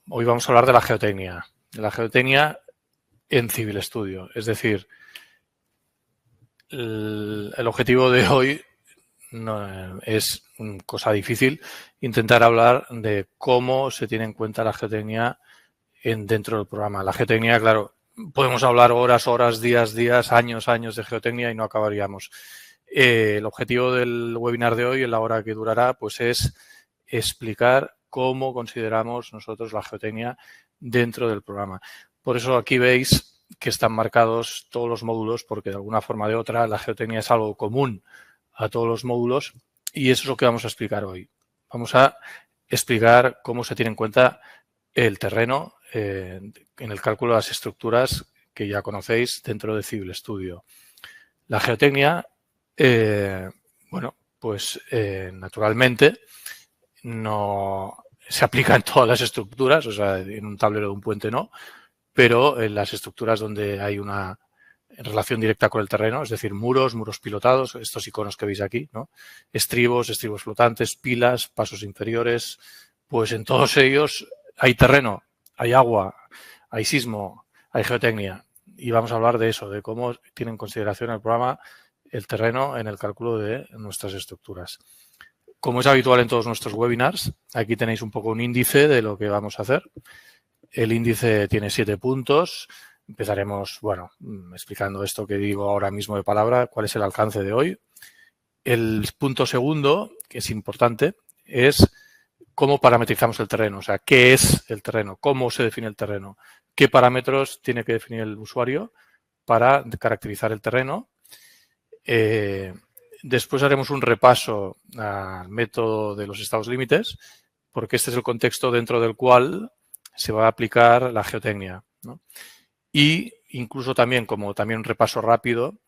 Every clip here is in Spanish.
Hoy vamos a hablar de la geotecnia en Civil Studio. Es decir, el objetivo de hoy no es cosa difícil, intentar hablar de cómo se tiene en cuenta la geotecnia dentro del programa. La geotecnia, claro, podemos hablar horas, días, años de geotecnia y no acabaríamos. El objetivo del webinar de hoy, en la hora que durará, pues es explicar cómo consideramos nosotros la geotecnia dentro del programa. Por eso aquí veis que están marcados todos los módulos, porque de alguna forma o de otra la geotecnia es algo común a todos los módulos y eso es lo que vamos a explicar hoy. Vamos a explicar cómo se tiene en cuenta el terreno en el cálculo de las estructuras que ya conocéis dentro de Civil Studio. La geotecnia, bueno, pues naturalmente no se aplica en todas las estructuras, o sea, en un tablero de un puente no, pero en las estructuras donde hay una relación directa con el terreno, es decir, muros pilotados, estos iconos que veis aquí, ¿no? Estribos flotantes, pilas, pasos inferiores, pues en todos ellos hay terreno, hay agua, hay sismo, hay geotecnia. Y vamos a hablar de eso, de cómo tiene en consideración el programa el terreno en el cálculo de nuestras estructuras. Como es habitual en todos nuestros webinars, aquí tenéis un poco un índice de lo que vamos a hacer. El índice tiene 7 puntos. Empezaremos, bueno, explicando esto que digo ahora mismo de palabra, cuál es el alcance de hoy. El punto segundo, que es importante, es cómo parametrizamos el terreno. O sea, ¿qué es el terreno? ¿Cómo se define el terreno? ¿Qué parámetros tiene que definir el usuario para caracterizar el terreno? Después haremos un repaso al método de los estados límites, porque este es el contexto dentro del cual se va a aplicar la geotecnia, ¿no? Y incluso también, como también un repaso rápido,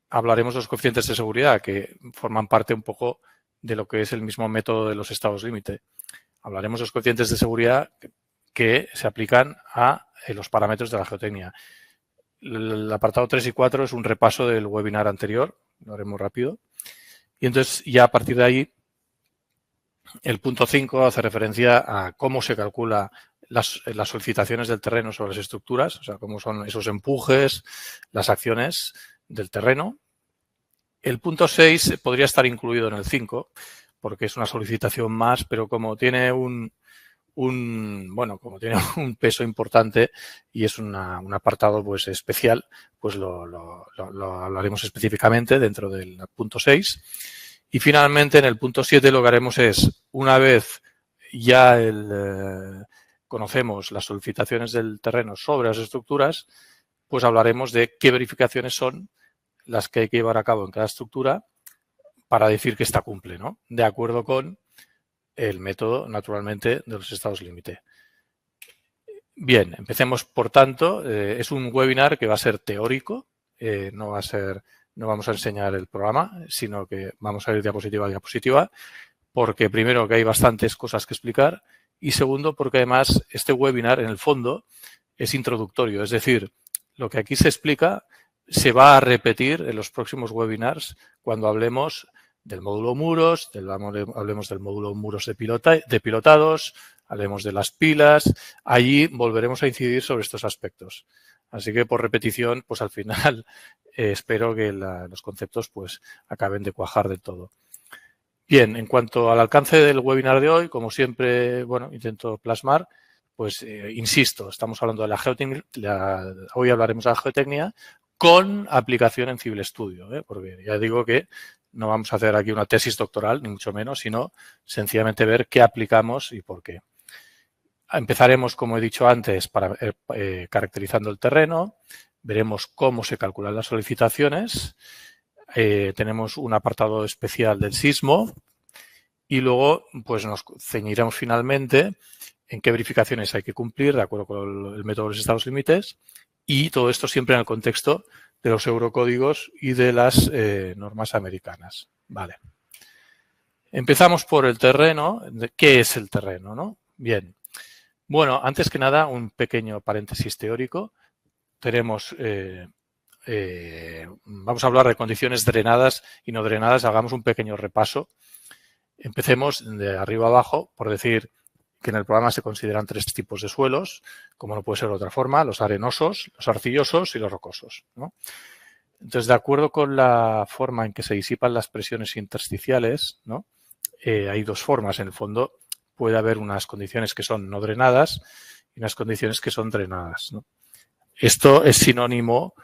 hablaremos de los coeficientes de seguridad que forman parte un poco de lo que es el mismo método de los estados límite. Hablaremos de los coeficientes de seguridad que se aplican a los parámetros de la geotecnia. El apartado 3 y 4 es un repaso del webinar anterior, lo haremos rápido. Y entonces ya a partir de ahí, el punto 5 hace referencia a cómo se calcula las solicitaciones del terreno sobre las estructuras, o sea, cómo son esos empujes, las acciones del terreno. El punto 6 podría estar incluido en el 5, porque es una solicitación más, pero como tiene como tiene un peso importante y es un apartado pues especial, pues lo hablaremos específicamente dentro del punto 6. Y finalmente, en el punto 7 lo que haremos es, una vez ya conocemos las solicitaciones del terreno sobre las estructuras, pues hablaremos de qué verificaciones son las que hay que llevar a cabo en cada estructura para decir que esta cumple, ¿no? De acuerdo con el método, naturalmente, de los estados límite. Bien, empecemos, por tanto. Es un webinar que va a ser teórico, no vamos a enseñar el programa, sino que vamos a ir diapositiva a diapositiva, porque primero que hay bastantes cosas que explicar y segundo porque además este webinar en el fondo es introductorio, es decir, lo que aquí se explica se va a repetir en los próximos webinars cuando hablemos del módulo muros, hablemos del módulo muros de pilotados, hablemos de las pilas. Allí volveremos a incidir sobre estos aspectos. Así que por repetición, pues al final espero que los conceptos pues acaben de cuajar del todo. Bien, en cuanto al alcance del webinar de hoy, como siempre, bueno, intento plasmar, pues insisto, estamos hablando de la geotecnia, hoy hablaremos de la geotecnia con aplicación en Civil Studio, porque ya digo que no vamos a hacer aquí una tesis doctoral, ni mucho menos, sino sencillamente ver qué aplicamos y por qué. Empezaremos, como he dicho antes, caracterizando el terreno, veremos cómo se calculan las solicitaciones, tenemos un apartado especial del sismo y luego pues nos ceñiremos finalmente en qué verificaciones hay que cumplir de acuerdo con el método de los estados límites y todo esto siempre en el contexto de los eurocódigos y de las normas americanas. Vale. Empezamos por el terreno. ¿Qué es el terreno, no? Bien. Bueno, antes que nada, un pequeño paréntesis teórico. Tenemos, vamos a hablar de condiciones drenadas y no drenadas. Hagamos un pequeño repaso. Empecemos de arriba abajo por decir que en el programa se consideran 3 tipos de suelos, como no puede ser de otra forma, los arenosos, los arcillosos y los rocosos, ¿no? Entonces, de acuerdo con la forma en que se disipan las presiones intersticiales, ¿no? Hay 2 formas. En el fondo puede haber unas condiciones que son no drenadas y unas condiciones que son drenadas, ¿no? Esto es sinónimo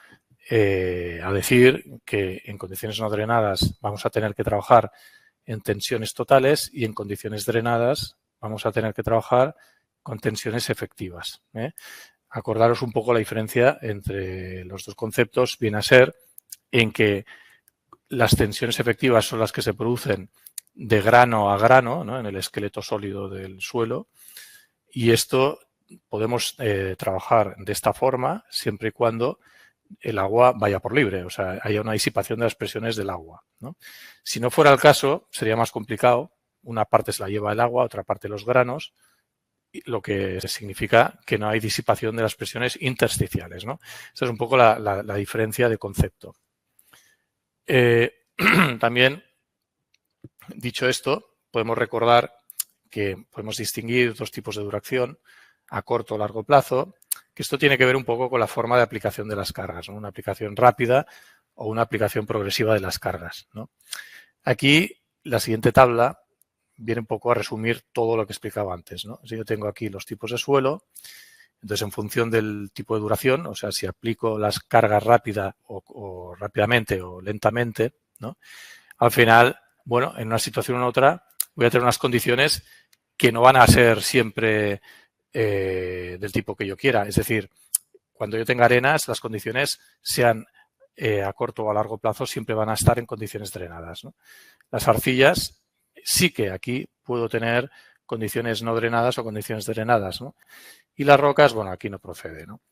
a decir que en condiciones no drenadas vamos a tener que trabajar en tensiones totales y en condiciones drenadas vamos a tener que trabajar con tensiones efectivas, ¿eh? Acordaros un poco la diferencia entre los 2 conceptos. Viene a ser en que las tensiones efectivas son las que se producen de grano a grano, ¿no? En el esqueleto sólido del suelo, y esto podemos trabajar de esta forma siempre y cuando el agua vaya por libre, o sea, haya una disipación de las presiones del agua, ¿no? Si no fuera el caso, sería más complicado. Una parte se la lleva el agua, otra parte los granos, lo que significa que no hay disipación de las presiones intersticiales, ¿no? Esta es un poco la diferencia de concepto. También, dicho esto, podemos recordar que podemos distinguir 2 tipos de duración, a corto o largo plazo, que esto tiene que ver un poco con la forma de aplicación de las cargas, ¿no? Una aplicación rápida o una aplicación progresiva de las cargas, ¿no? Aquí, la siguiente tabla viene un poco a resumir todo lo que explicaba antes, ¿no? Si yo tengo aquí los tipos de suelo, entonces en función del tipo de duración, o sea, si aplico las cargas rápida o rápidamente o lentamente, ¿no? Al final, bueno, en una situación u otra voy a tener unas condiciones que no van a ser siempre del tipo que yo quiera. Es decir, cuando yo tenga arenas, las condiciones sean a corto o a largo plazo siempre van a estar en condiciones drenadas, ¿no? Las arcillas sí que aquí puedo tener condiciones no drenadas o condiciones drenadas, ¿no? Y las rocas, bueno, aquí no procede, ¿no?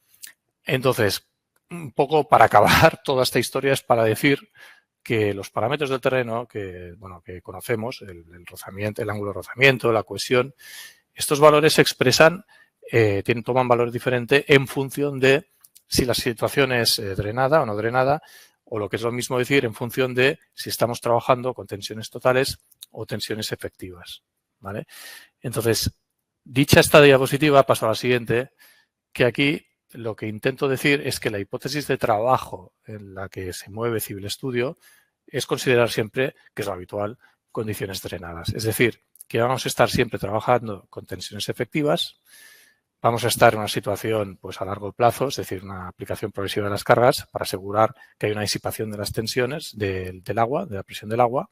Entonces, un poco para acabar toda esta historia es para decir que los parámetros del terreno que conocemos, el rozamiento, el ángulo de rozamiento, la cohesión, estos valores se expresan, toman valor diferente en función de si la situación es drenada o no drenada, o lo que es lo mismo decir, en función de si estamos trabajando con tensiones totales o tensiones efectivas, ¿vale? Entonces, dicha esta diapositiva, paso a la siguiente, que aquí lo que intento decir es que la hipótesis de trabajo en la que se mueve Civil Studio es considerar siempre, que es lo habitual, condiciones drenadas. Es decir, que vamos a estar siempre trabajando con tensiones efectivas, vamos a estar en una situación pues a largo plazo, es decir, una aplicación progresiva de las cargas para asegurar que hay una disipación de las tensiones del agua, de la presión del agua.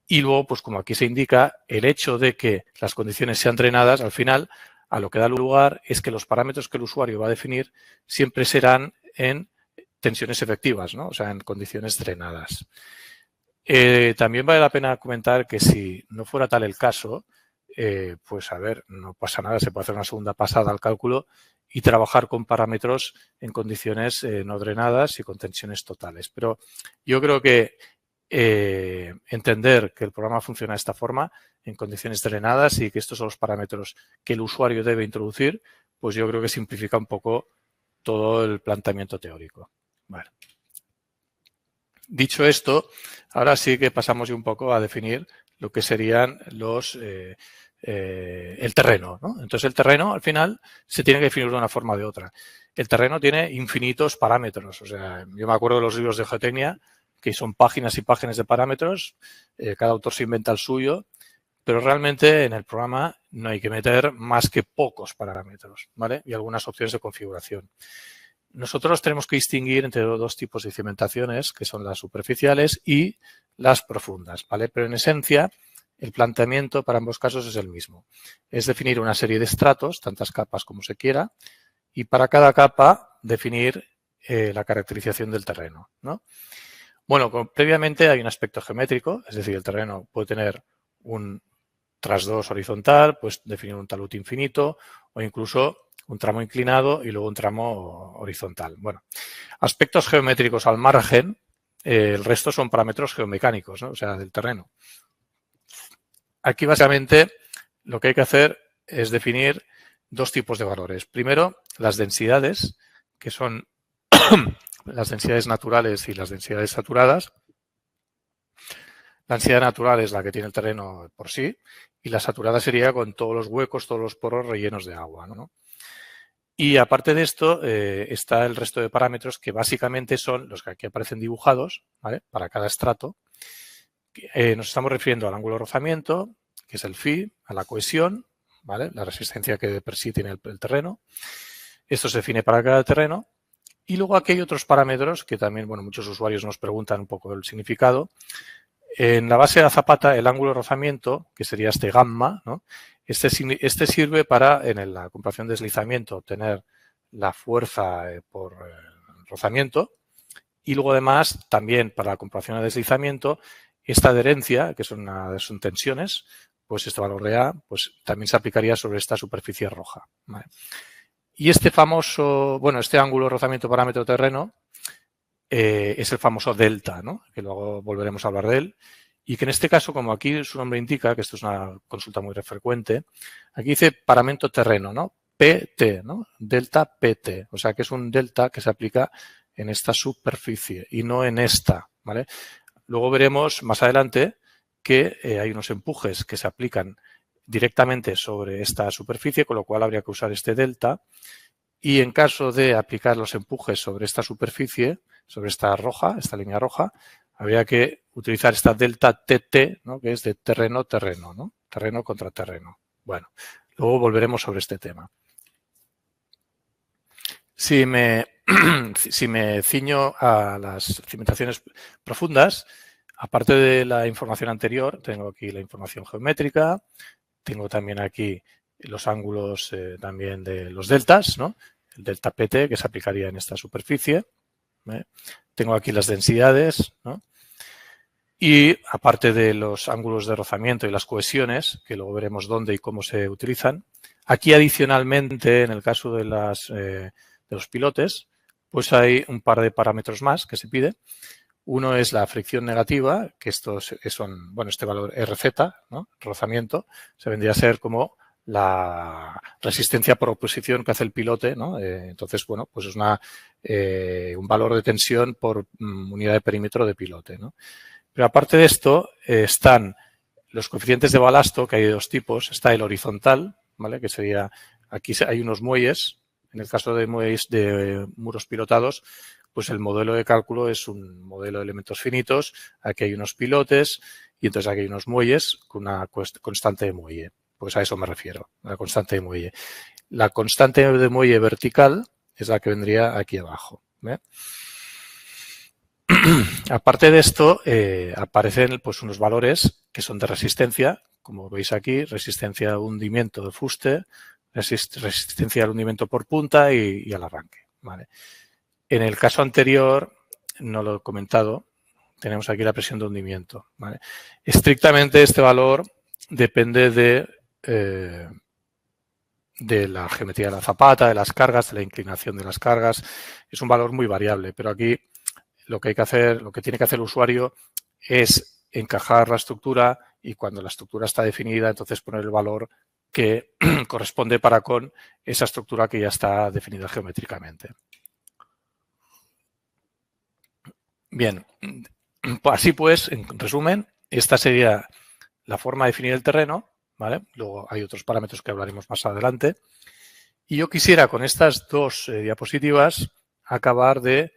Y luego, pues como aquí se indica, el hecho de que las condiciones sean drenadas, al final, a lo que da lugar es que los parámetros que el usuario va a definir siempre serán en tensiones efectivas, ¿no? O sea, en condiciones drenadas. También vale la pena comentar que si no fuera tal el caso, pues a ver, no pasa nada, se puede hacer una segunda pasada al cálculo y trabajar con parámetros en condiciones no drenadas y con tensiones totales. Pero yo creo que entender que el programa funciona de esta forma, en condiciones drenadas, y que estos son los parámetros que el usuario debe introducir, pues yo creo que simplifica un poco todo el planteamiento teórico. Vale. Dicho esto, ahora sí que pasamos un poco a definir lo que serían el terreno, ¿no? Entonces, el terreno, al final, se tiene que definir de una forma o de otra. El terreno tiene infinitos parámetros. O sea, yo me acuerdo de los libros de geotecnia, que son páginas y páginas de parámetros. Cada autor se inventa el suyo, pero realmente en el programa no hay que meter más que pocos parámetros, ¿vale? Y algunas opciones de configuración. Nosotros tenemos que distinguir entre 2 tipos de cimentaciones, que son las superficiales y las profundas, ¿vale? Pero en esencia, el planteamiento para ambos casos es el mismo. Es definir una serie de estratos, tantas capas como se quiera, y para cada capa definir la caracterización del terreno, ¿no? Bueno, previamente hay un aspecto geométrico, es decir, el terreno puede tener un trasdos horizontal, pues definir un talud infinito o incluso un tramo inclinado y luego un tramo horizontal. Bueno, aspectos geométricos al margen, el resto son parámetros geomecánicos, ¿no? O sea, del terreno. Aquí básicamente lo que hay que hacer es definir 2 tipos de valores. Primero, las densidades, que son las densidades naturales y las densidades saturadas. La densidad natural es la que tiene el terreno por sí y la saturada sería con todos los huecos, todos los poros rellenos de agua, ¿no? Y aparte de esto está el resto de parámetros que básicamente son los que aquí aparecen dibujados, ¿vale? Para cada estrato. Nos estamos refiriendo al ángulo de rozamiento, que es el phi, a la cohesión, ¿vale? La resistencia que de per sí tiene el terreno. Esto se define para cada terreno. Y luego aquí hay otros parámetros que también, bueno, muchos usuarios nos preguntan un poco el significado. En la base de la zapata, el ángulo de rozamiento, que sería este gamma, ¿no? Este sirve para, en la comparación de deslizamiento, obtener la fuerza por rozamiento. Y luego, además, también para la comparación de deslizamiento, esta adherencia, que son tensiones, pues este valor de A, pues también se aplicaría sobre esta superficie roja, ¿vale? Y este famoso, bueno, este ángulo de rozamiento parámetro terreno es el famoso delta, ¿no? Que luego volveremos a hablar de él. Y que en este caso, como aquí su nombre indica, que esto es una consulta muy frecuente, aquí dice parámetro terreno, ¿no? PT, ¿no? Delta PT. O sea, que es un delta que se aplica en esta superficie y no en esta, ¿vale? Luego veremos más adelante que hay unos empujes que se aplican directamente sobre esta superficie, con lo cual habría que usar este delta. Y en caso de aplicar los empujes sobre esta superficie, sobre esta roja, esta línea roja, habría que utilizar esta delta TT, ¿no? Que es de terreno-terreno, ¿no? Terreno contra terreno. Bueno, luego volveremos sobre este tema. Si me ciño a las cimentaciones profundas, aparte de la información anterior, tengo aquí la información geométrica, tengo también aquí los ángulos también de los deltas, ¿no? El delta PT que se aplicaría en esta superficie. Tengo aquí las densidades, ¿no? Y aparte de los ángulos de rozamiento y las cohesiones, que luego veremos dónde y cómo se utilizan, aquí adicionalmente, en el caso de los pilotes, pues hay un par de parámetros más que se pide. Uno es la fricción negativa, que estos son, bueno, este valor RZ, ¿no? Rozamiento, se vendría a ser como la resistencia por oposición que hace el pilote, ¿no? Entonces, bueno, pues es un valor de tensión por unidad de perímetro de pilote, ¿no? Pero aparte de esto, están los coeficientes de balasto, que hay de dos tipos. Está el horizontal, ¿vale? Que sería, aquí hay unos muelles. En el caso de muelles de muros pilotados, pues el modelo de cálculo es un modelo de elementos finitos. Aquí hay unos pilotes y entonces aquí hay unos muelles con una constante de muelle. Pues a eso me refiero, a la constante de muelle. La constante de muelle vertical es la que vendría aquí abajo, ¿ve? Aparte de esto, aparecen pues unos valores que son de resistencia, como veis aquí, resistencia al hundimiento de fuste, resistencia al hundimiento por punta y al arranque, ¿vale? En el caso anterior, no lo he comentado, tenemos aquí la presión de hundimiento, ¿vale? Estrictamente este valor depende de la geometría de la zapata, de las cargas, de la inclinación de las cargas. Es un valor muy variable, pero aquí lo que tiene que hacer el usuario es encajar la estructura y cuando la estructura está definida, entonces poner el valor que corresponde para con esa estructura que ya está definida geométricamente. Bien, así pues, en resumen, esta sería la forma de definir el terreno, ¿vale? Luego hay otros parámetros que hablaremos más adelante. Y yo quisiera con estas dos diapositivas acabar de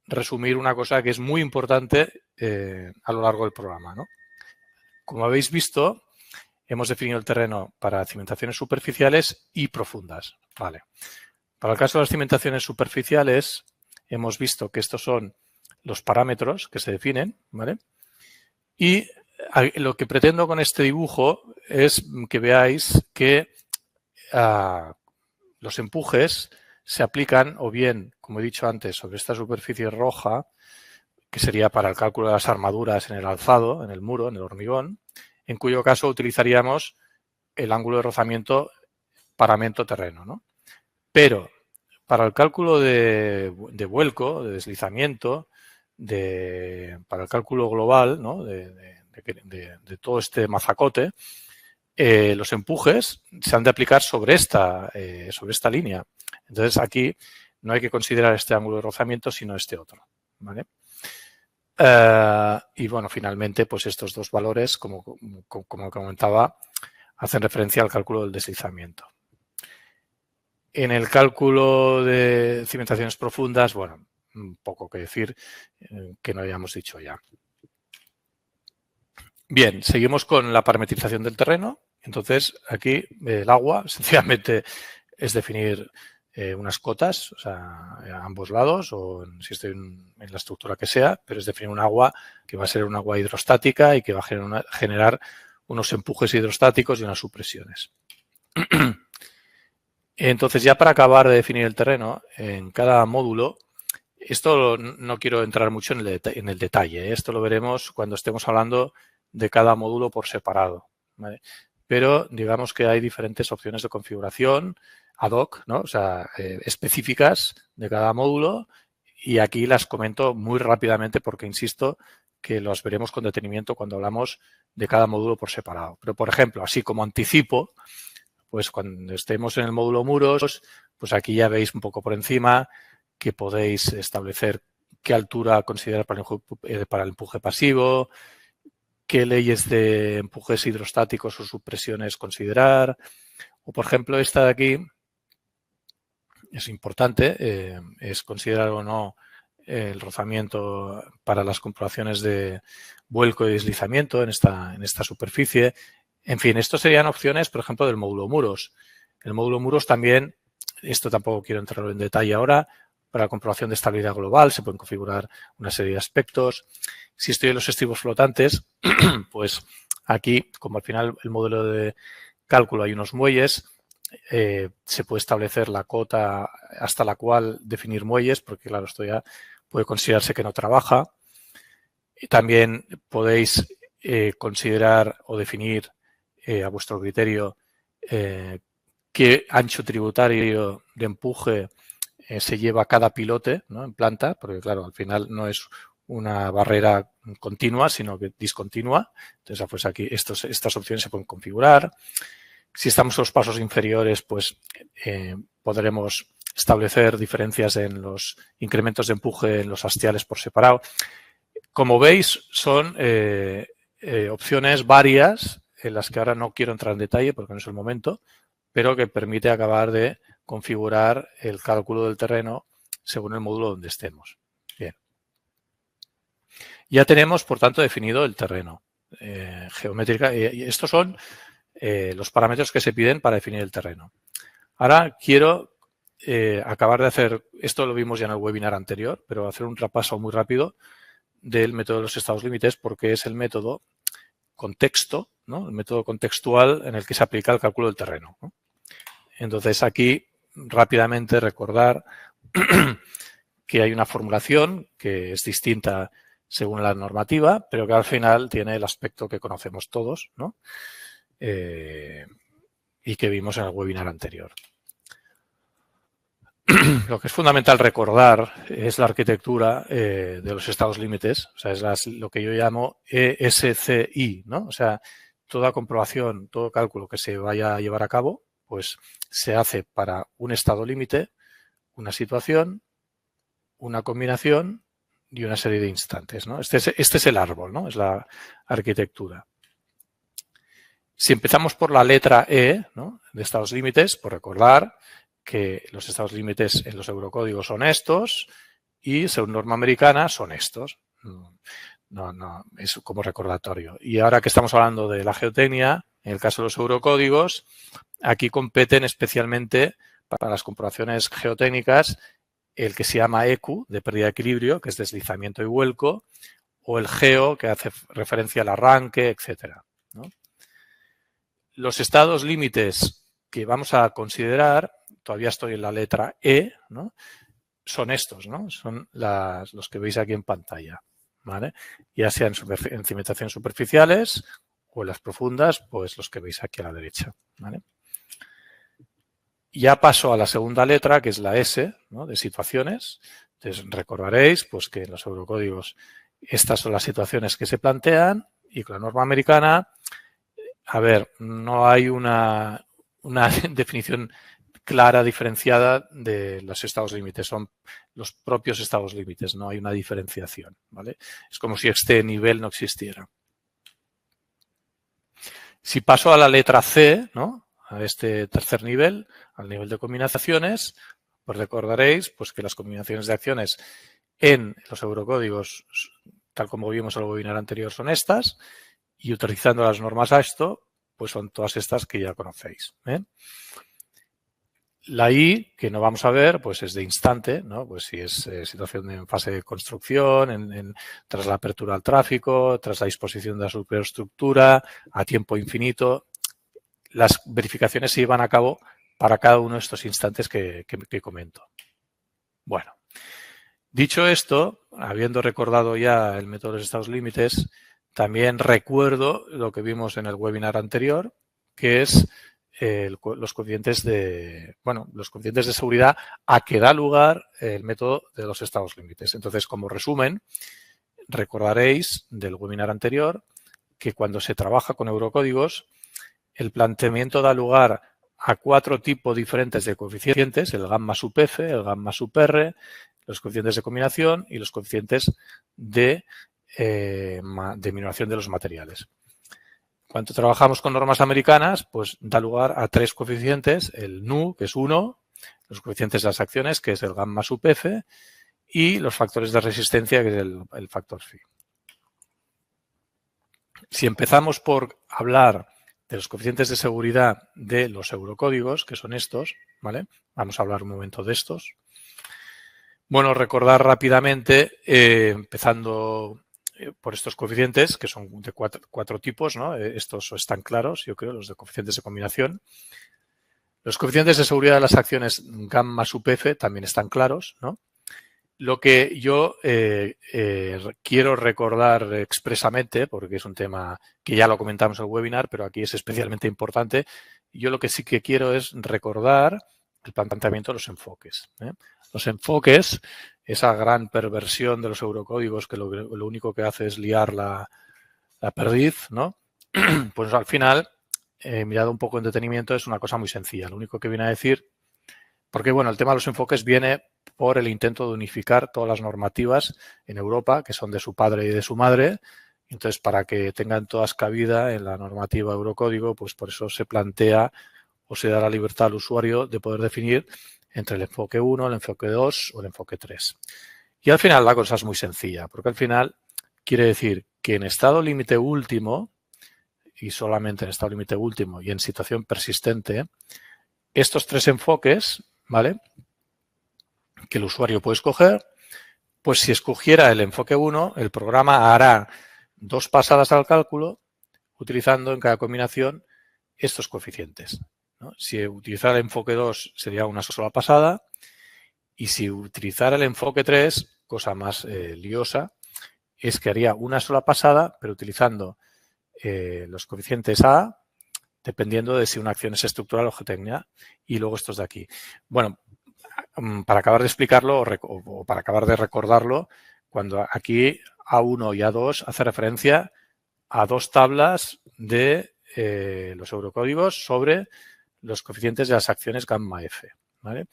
resumir una cosa que es muy importante a lo largo del programa, ¿no? Como habéis visto, hemos definido el terreno para cimentaciones superficiales y profundas, ¿vale? Para el caso de las cimentaciones superficiales, hemos visto que estos son los parámetros que se definen, ¿vale? Y lo que pretendo con este dibujo es que veáis que los empujes se aplican o bien, como he dicho antes, sobre esta superficie roja, que sería para el cálculo de las armaduras en el alzado, en el muro, en el hormigón, en cuyo caso utilizaríamos el ángulo de rozamiento paramento-terreno, ¿no? Pero para el cálculo de vuelco, de deslizamiento, para el cálculo global, ¿no? de todo este mazacote, los empujes se han de aplicar sobre esta línea. Entonces aquí no hay que considerar este ángulo de rozamiento, sino este otro, ¿vale? Y bueno, finalmente, pues estos dos valores, como comentaba, hacen referencia al cálculo del deslizamiento. En el cálculo de cimentaciones profundas, bueno, un poco que decir que no hayamos dicho ya. Bien, seguimos con la parametrización del terreno. Entonces, aquí el agua, sencillamente, es definir unas cotas, o sea, a ambos lados, o si estoy en la estructura que sea, pero es definir un agua que va a ser un agua hidrostática y que va a generar unos empujes hidrostáticos y unas supresiones. Entonces, ya para acabar de definir el terreno, en cada módulo, esto no quiero entrar mucho en el detalle, esto lo veremos cuando estemos hablando de cada módulo por separado, ¿vale? Pero digamos que hay diferentes opciones de configuración ad hoc, ¿no? O sea, específicas de cada módulo, y aquí las comento muy rápidamente porque insisto que las veremos con detenimiento cuando hablamos de cada módulo por separado. Pero, por ejemplo, así como anticipo, pues cuando estemos en el módulo muros, pues aquí ya veis un poco por encima que podéis establecer qué altura considerar para el empuje pasivo, qué leyes de empujes hidrostáticos o supresiones considerar. O, por ejemplo, esta de aquí es importante, es considerar o no el rozamiento para las comprobaciones de vuelco y deslizamiento en esta superficie. En fin, esto serían opciones, por ejemplo, del módulo muros. El módulo muros también, esto tampoco quiero entrar en detalle ahora, para la comprobación de estabilidad global se pueden configurar una serie de aspectos. Si estoy en los estribos flotantes, pues aquí, como al final el modelo de cálculo hay unos muelles, se puede establecer la cota hasta la cual definir muelles, porque claro, esto ya puede considerarse que no trabaja. Y también podéis considerar o definir a vuestro criterio qué ancho tributario de empuje se lleva cada pilote, ¿no? En planta, porque claro, al final no es una barrera continua, sino que discontinua. Entonces, pues aquí estas opciones se pueden configurar. Si estamos en los pasos inferiores, pues podremos establecer diferencias en los incrementos de empuje en los hastiales por separado. Como veis, son opciones varias en las que ahora no quiero entrar en detalle porque no es el momento, pero que permite acabar de configurar el cálculo del terreno según el módulo donde estemos. Bien. Ya tenemos, por tanto, definido el terreno. Geométrica. Estos son los parámetros que se piden para definir el terreno. Ahora quiero acabar de hacer, esto lo vimos ya en el webinar anterior, pero hacer un repaso muy rápido del método de los estados límites porque es el método contexto, ¿no? El método contextual en el que se aplica el cálculo del terreno, ¿no? Entonces, aquí rápidamente recordar que hay una formulación que es distinta según la normativa, pero que al final tiene el aspecto que conocemos todos, ¿no? Y que vimos en el webinar anterior. Lo que es fundamental recordar es la arquitectura de los estados límites, o sea, es lo que yo llamo ESCI, ¿no? O sea, toda comprobación, todo cálculo que se vaya a llevar a cabo, pues se hace para un estado límite, una situación, una combinación y una serie de instantes, ¿no? Este es el árbol, ¿no? Es la arquitectura. Si empezamos por la letra E, ¿no? De estados límites, por recordar que los estados límites en los eurocódigos son estos y según norma americana son estos. No, es como recordatorio. Y ahora que estamos hablando de la geotecnia, en el caso de los eurocódigos, aquí competen especialmente para las comprobaciones geotécnicas el que se llama EQ, de pérdida de equilibrio, que es deslizamiento y vuelco, o el GEO, que hace referencia al arranque, etcétera, ¿no? Los estados límites que vamos a considerar, todavía estoy en la letra E, ¿no? Son estos, ¿no? Son los que veis aquí en pantalla, ¿vale? Ya sean en cimentaciones superficiales o en las profundas, pues los que veis aquí a la derecha, ¿vale? Ya paso a la segunda letra, que es la S, ¿no? De situaciones. Entonces recordaréis pues, que en los eurocódigos estas son las situaciones que se plantean y con la norma americana, a ver, no hay una definición clara, diferenciada de los estados límites. Son los propios estados límites, no hay una diferenciación, ¿vale? Es como si este nivel no existiera. Si paso a la letra C, ¿no? A este tercer nivel, al nivel de combinaciones, pues recordaréis pues, que las combinaciones de acciones en los eurocódigos, tal como vimos en el webinar anterior, son estas, y utilizando las normas AESTO, pues son todas estas que ya conocéis. La I, que no vamos a ver, pues es de instante, ¿no? Pues si es situación en fase de construcción, tras la apertura al tráfico, tras la disposición de la superestructura, a tiempo infinito. Las verificaciones se llevan a cabo para cada uno de estos instantes que comento. Bueno, dicho esto, habiendo recordado ya el método de los estados límites, también recuerdo lo que vimos en el webinar anterior, que es los coeficientes de seguridad a que da lugar el método de los estados límites. Entonces, como resumen, recordaréis del webinar anterior que cuando se trabaja con eurocódigos, el planteamiento da lugar a 4 tipos diferentes de coeficientes, el gamma sub F, el gamma sub R, los coeficientes de combinación y los coeficientes de minoración de los materiales. Cuando trabajamos con normas americanas, pues da lugar a 3 coeficientes, el nu, que es 1, los coeficientes de las acciones, que es el gamma sub F, y los factores de resistencia, que es el factor phi. Si empezamos por hablar de los coeficientes de seguridad de los eurocódigos, que son estos, ¿vale? Vamos a hablar un momento de estos. Bueno, recordar rápidamente, empezando por estos coeficientes, que son de cuatro tipos, ¿no? Estos están claros, yo creo, los de coeficientes de combinación. Los coeficientes de seguridad de las acciones gamma sub F también están claros, ¿no? Lo que yo quiero recordar expresamente, porque es un tema que ya lo comentamos en el webinar, pero aquí es especialmente importante, yo lo que sí que quiero es recordar el planteamiento de los enfoques. Los enfoques, esa gran perversión de los eurocódigos que lo único que hace es liar la perdiz, ¿no? Pues al final, mirado un poco en detenimiento, es una cosa muy sencilla. Lo único que viene a decir, porque bueno, el tema de los enfoques viene por el intento de unificar todas las normativas en Europa, que son de su padre y de su madre. Entonces, para que tengan todas cabida en la normativa eurocódigo, pues por eso se plantea o se da la libertad al usuario de poder definir entre el enfoque 1, el enfoque 2 o el enfoque 3. Y al final la cosa es muy sencilla, porque al final quiere decir que en estado límite último, y solamente en estado límite último y en situación persistente, estos 3 enfoques, ¿vale?, que el usuario puede escoger, pues si escogiera el enfoque 1, el programa hará 2 pasadas al cálculo utilizando en cada combinación estos coeficientes, ¿no? Si utilizara el enfoque 2 sería una sola pasada y si utilizara el enfoque 3, cosa más liosa, es que haría una sola pasada pero utilizando los coeficientes A dependiendo de si una acción es estructural o geotécnica y luego estos de aquí. Bueno, para acabar de explicarlo o para acabar de recordarlo, cuando aquí A1 y A2 hace referencia a 2 tablas de los eurocódigos sobre los coeficientes de las acciones gamma F, ¿vale?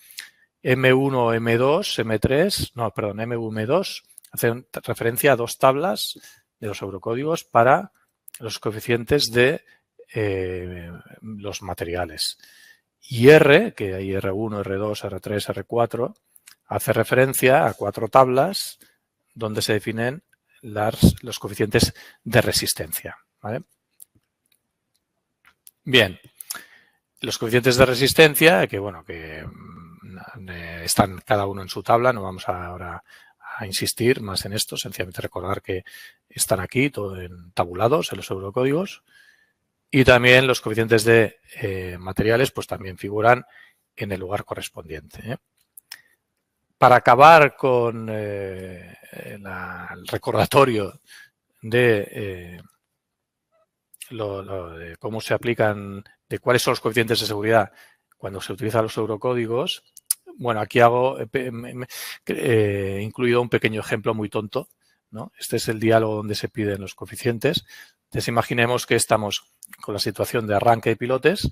M1, M2, M3, no, perdón, M1, M2 hacen referencia a 2 tablas de los eurocódigos para los coeficientes de los materiales. Y R, que hay R1, R2, R3, R4, hace referencia a 4 tablas donde se definen los coeficientes de resistencia, ¿vale? Bien, los coeficientes de resistencia, que bueno, que están cada uno en su tabla, no vamos ahora a insistir más en esto, sencillamente recordar que están aquí todo tabulados en los eurocódigos. Y también los coeficientes de materiales pues también figuran en el lugar correspondiente. Para acabar con el recordatorio de cómo se aplican, de cuáles son los coeficientes de seguridad cuando se utilizan los eurocódigos, bueno, aquí he incluido un pequeño ejemplo muy tonto, ¿no? Este es el diálogo donde se piden los coeficientes. Entonces, imaginemos que estamos con la situación de arranque de pilotes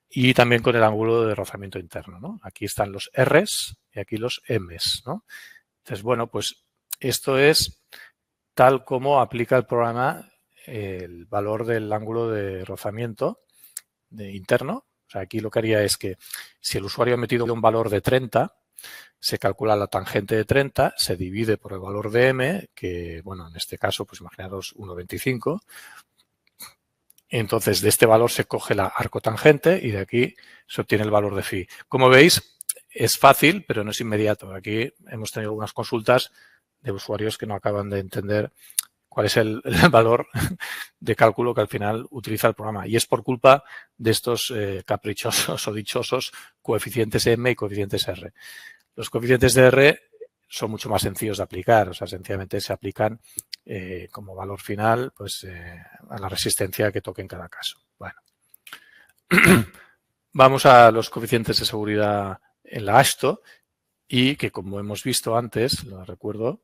y también con el ángulo de rozamiento interno, ¿no? Aquí están los R's y aquí los M's, ¿no? Entonces, bueno, pues esto es tal como aplica el programa el valor del ángulo de rozamiento interno. O sea, aquí lo que haría es que si el usuario ha metido un valor de 30, se calcula la tangente de 30, se divide por el valor de m, que, bueno, en este caso, pues imaginaros 1,25. Entonces, de este valor se coge la arcotangente y de aquí se obtiene el valor de phi. Como veis, es fácil, pero no es inmediato. Aquí hemos tenido algunas consultas de usuarios que no acaban de entender cuál es el valor de cálculo que al final utiliza el programa. Y es por culpa de estos caprichosos o dichosos coeficientes M y coeficientes R. Los coeficientes de R son mucho más sencillos de aplicar, o sea, sencillamente se aplican como valor final pues, a la resistencia que toque en cada caso. Bueno, vamos a los coeficientes de seguridad en la AASHTO y que, como hemos visto antes, lo recuerdo,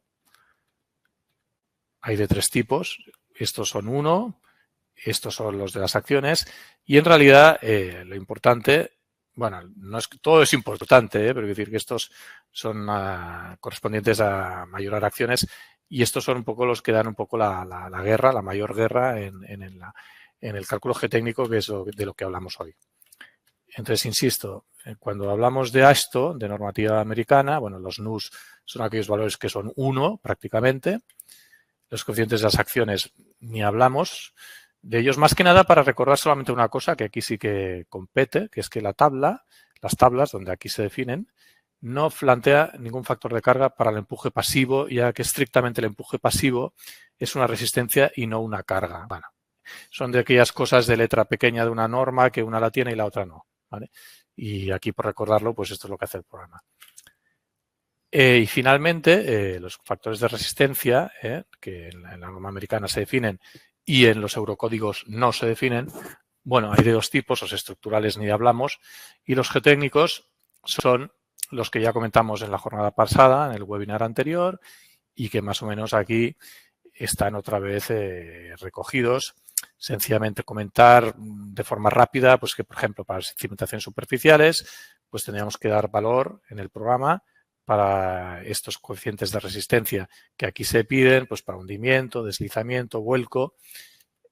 hay de 3 tipos. Estos son 1, estos son los de las acciones y en realidad lo importante, bueno, no es que todo es importante, pero quiero decir que estos son correspondientes a mayorar acciones y estos son un poco los que dan un poco la guerra, la mayor guerra en el cálculo geotécnico, que es de lo que hablamos hoy. Entonces, insisto, cuando hablamos de AASHTO, de normativa americana, bueno, los NUs son aquellos valores que son 1 prácticamente. Los coeficientes de las acciones ni hablamos de ellos, más que nada para recordar solamente una cosa que aquí sí que compete, que es que las tablas donde aquí se definen, no plantea ningún factor de carga para el empuje pasivo, ya que estrictamente el empuje pasivo es una resistencia y no una carga. Bueno, son de aquellas cosas de letra pequeña de una norma que una la tiene y la otra no, ¿vale? Y aquí, por recordarlo, pues esto es lo que hace el programa. Y finalmente, los factores de resistencia, que en la norma americana se definen y en los eurocódigos no se definen, bueno, hay de 2 tipos, los estructurales ni hablamos, y los geotécnicos son los que ya comentamos en la jornada pasada, en el webinar anterior, y que más o menos aquí están otra vez recogidos. Sencillamente comentar de forma rápida, pues que, por ejemplo, para las cimentaciones superficiales, pues tendríamos que dar valor en el programa para estos coeficientes de resistencia que aquí se piden, pues para hundimiento, deslizamiento, vuelco.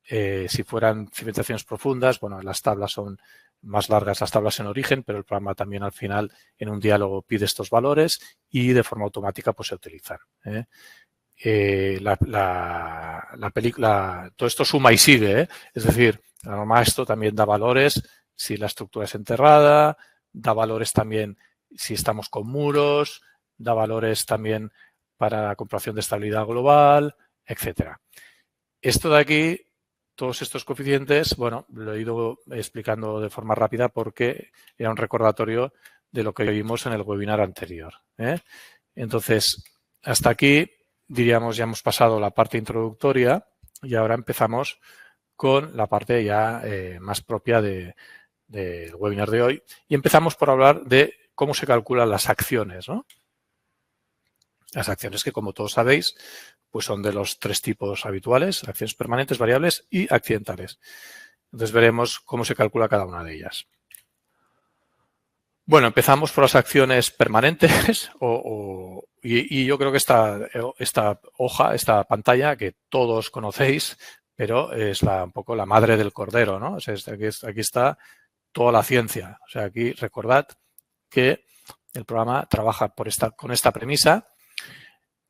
Si fueran cimentaciones profundas, bueno, las tablas son más largas, las tablas en origen, pero el programa también al final en un diálogo pide estos valores y de forma automática pues se utilizan. La película, todo esto suma y sigue, es decir, la norma esto también da valores si la estructura es enterrada, da valores también si estamos con muros, da valores también para la comprobación de estabilidad global, etcétera. Esto de aquí, todos estos coeficientes, bueno, lo he ido explicando de forma rápida porque era un recordatorio de lo que vimos en el webinar anterior. Entonces, hasta aquí, diríamos, ya hemos pasado la parte introductoria y ahora empezamos con la parte ya más propia del webinar de hoy y empezamos por hablar de cómo se calculan las acciones, ¿no? Las acciones que, como todos sabéis, pues son de los 3 tipos habituales, acciones permanentes, variables y accidentales. Entonces veremos cómo se calcula cada una de ellas. Bueno, empezamos por las acciones permanentes y yo creo que esta hoja, esta pantalla que todos conocéis, pero es un poco la madre del cordero, ¿no? O sea, aquí está toda la ciencia. O sea, aquí recordad que el programa trabaja con esta premisa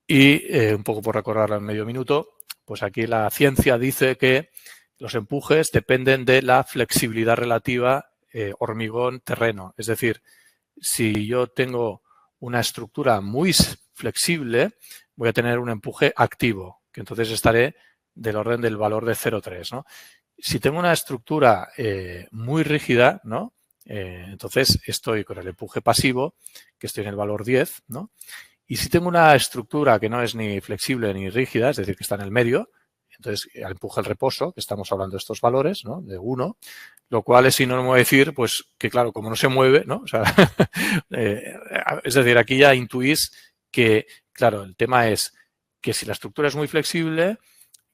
y un poco por recordarla en medio minuto, pues aquí la ciencia dice que los empujes dependen de la flexibilidad relativa hormigón-terreno. Es decir, si yo tengo una estructura muy flexible, voy a tener un empuje activo, que entonces estaré del orden del valor de 0,3, ¿no? Si tengo una estructura muy rígida, ¿no? Entonces estoy con el empuje pasivo, que estoy en el valor 10, ¿no? Y si tengo una estructura que no es ni flexible ni rígida, es decir, que está en el medio, entonces al empuje el reposo, que estamos hablando de estos valores, ¿no? De 1, lo cual es sinónimo de decir, pues, que claro, como no se mueve, ¿no? O sea, es decir, aquí ya intuís que, claro, el tema es que si la estructura es muy flexible,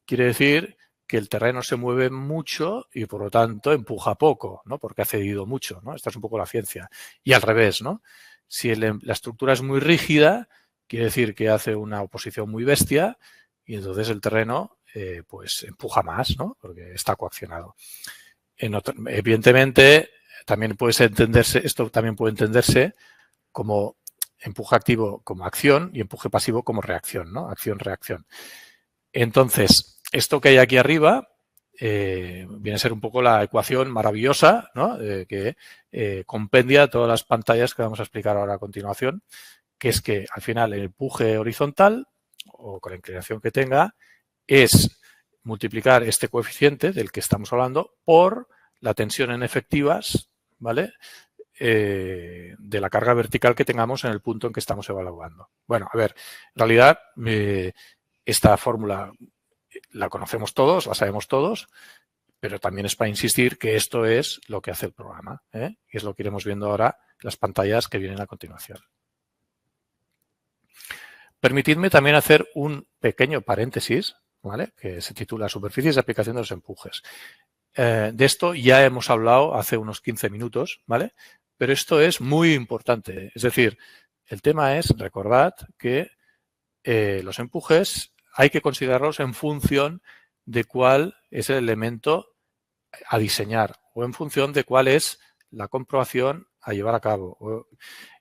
quiere decir que el terreno se mueve mucho y, por lo tanto, empuja poco, ¿no? Porque ha cedido mucho, ¿no? Esta es un poco la ciencia. Y al revés, ¿no? Si la estructura es muy rígida, quiere decir que hace una oposición muy bestia y entonces el terreno pues empuja más, ¿no? Porque está coaccionado. Evidentemente, también esto también puede entenderse como empuje activo como acción y empuje pasivo como reacción, ¿no? Acción-reacción. Entonces, esto que hay aquí arriba viene a ser un poco la ecuación maravillosa, ¿no? Que compendia todas las pantallas que vamos a explicar ahora a continuación, que es que al final el empuje horizontal o con la inclinación que tenga es multiplicar este coeficiente del que estamos hablando por la tensión en efectivas, ¿vale? De la carga vertical que tengamos en el punto en que estamos evaluando. Bueno, a ver, en realidad esta fórmula la conocemos todos, la sabemos todos, pero también es para insistir que esto es lo que hace el programa, ¿eh? Y es lo que iremos viendo ahora en las pantallas que vienen a continuación. Permitidme también hacer un pequeño paréntesis, ¿vale? Que se titula Superficies de aplicación de los empujes. De esto ya hemos hablado hace unos 15 minutos, ¿vale? Pero esto es muy importante. Es decir, el tema es, recordad que los empujes hay que considerarlos en función de cuál es el elemento a diseñar o en función de cuál es la comprobación a llevar a cabo.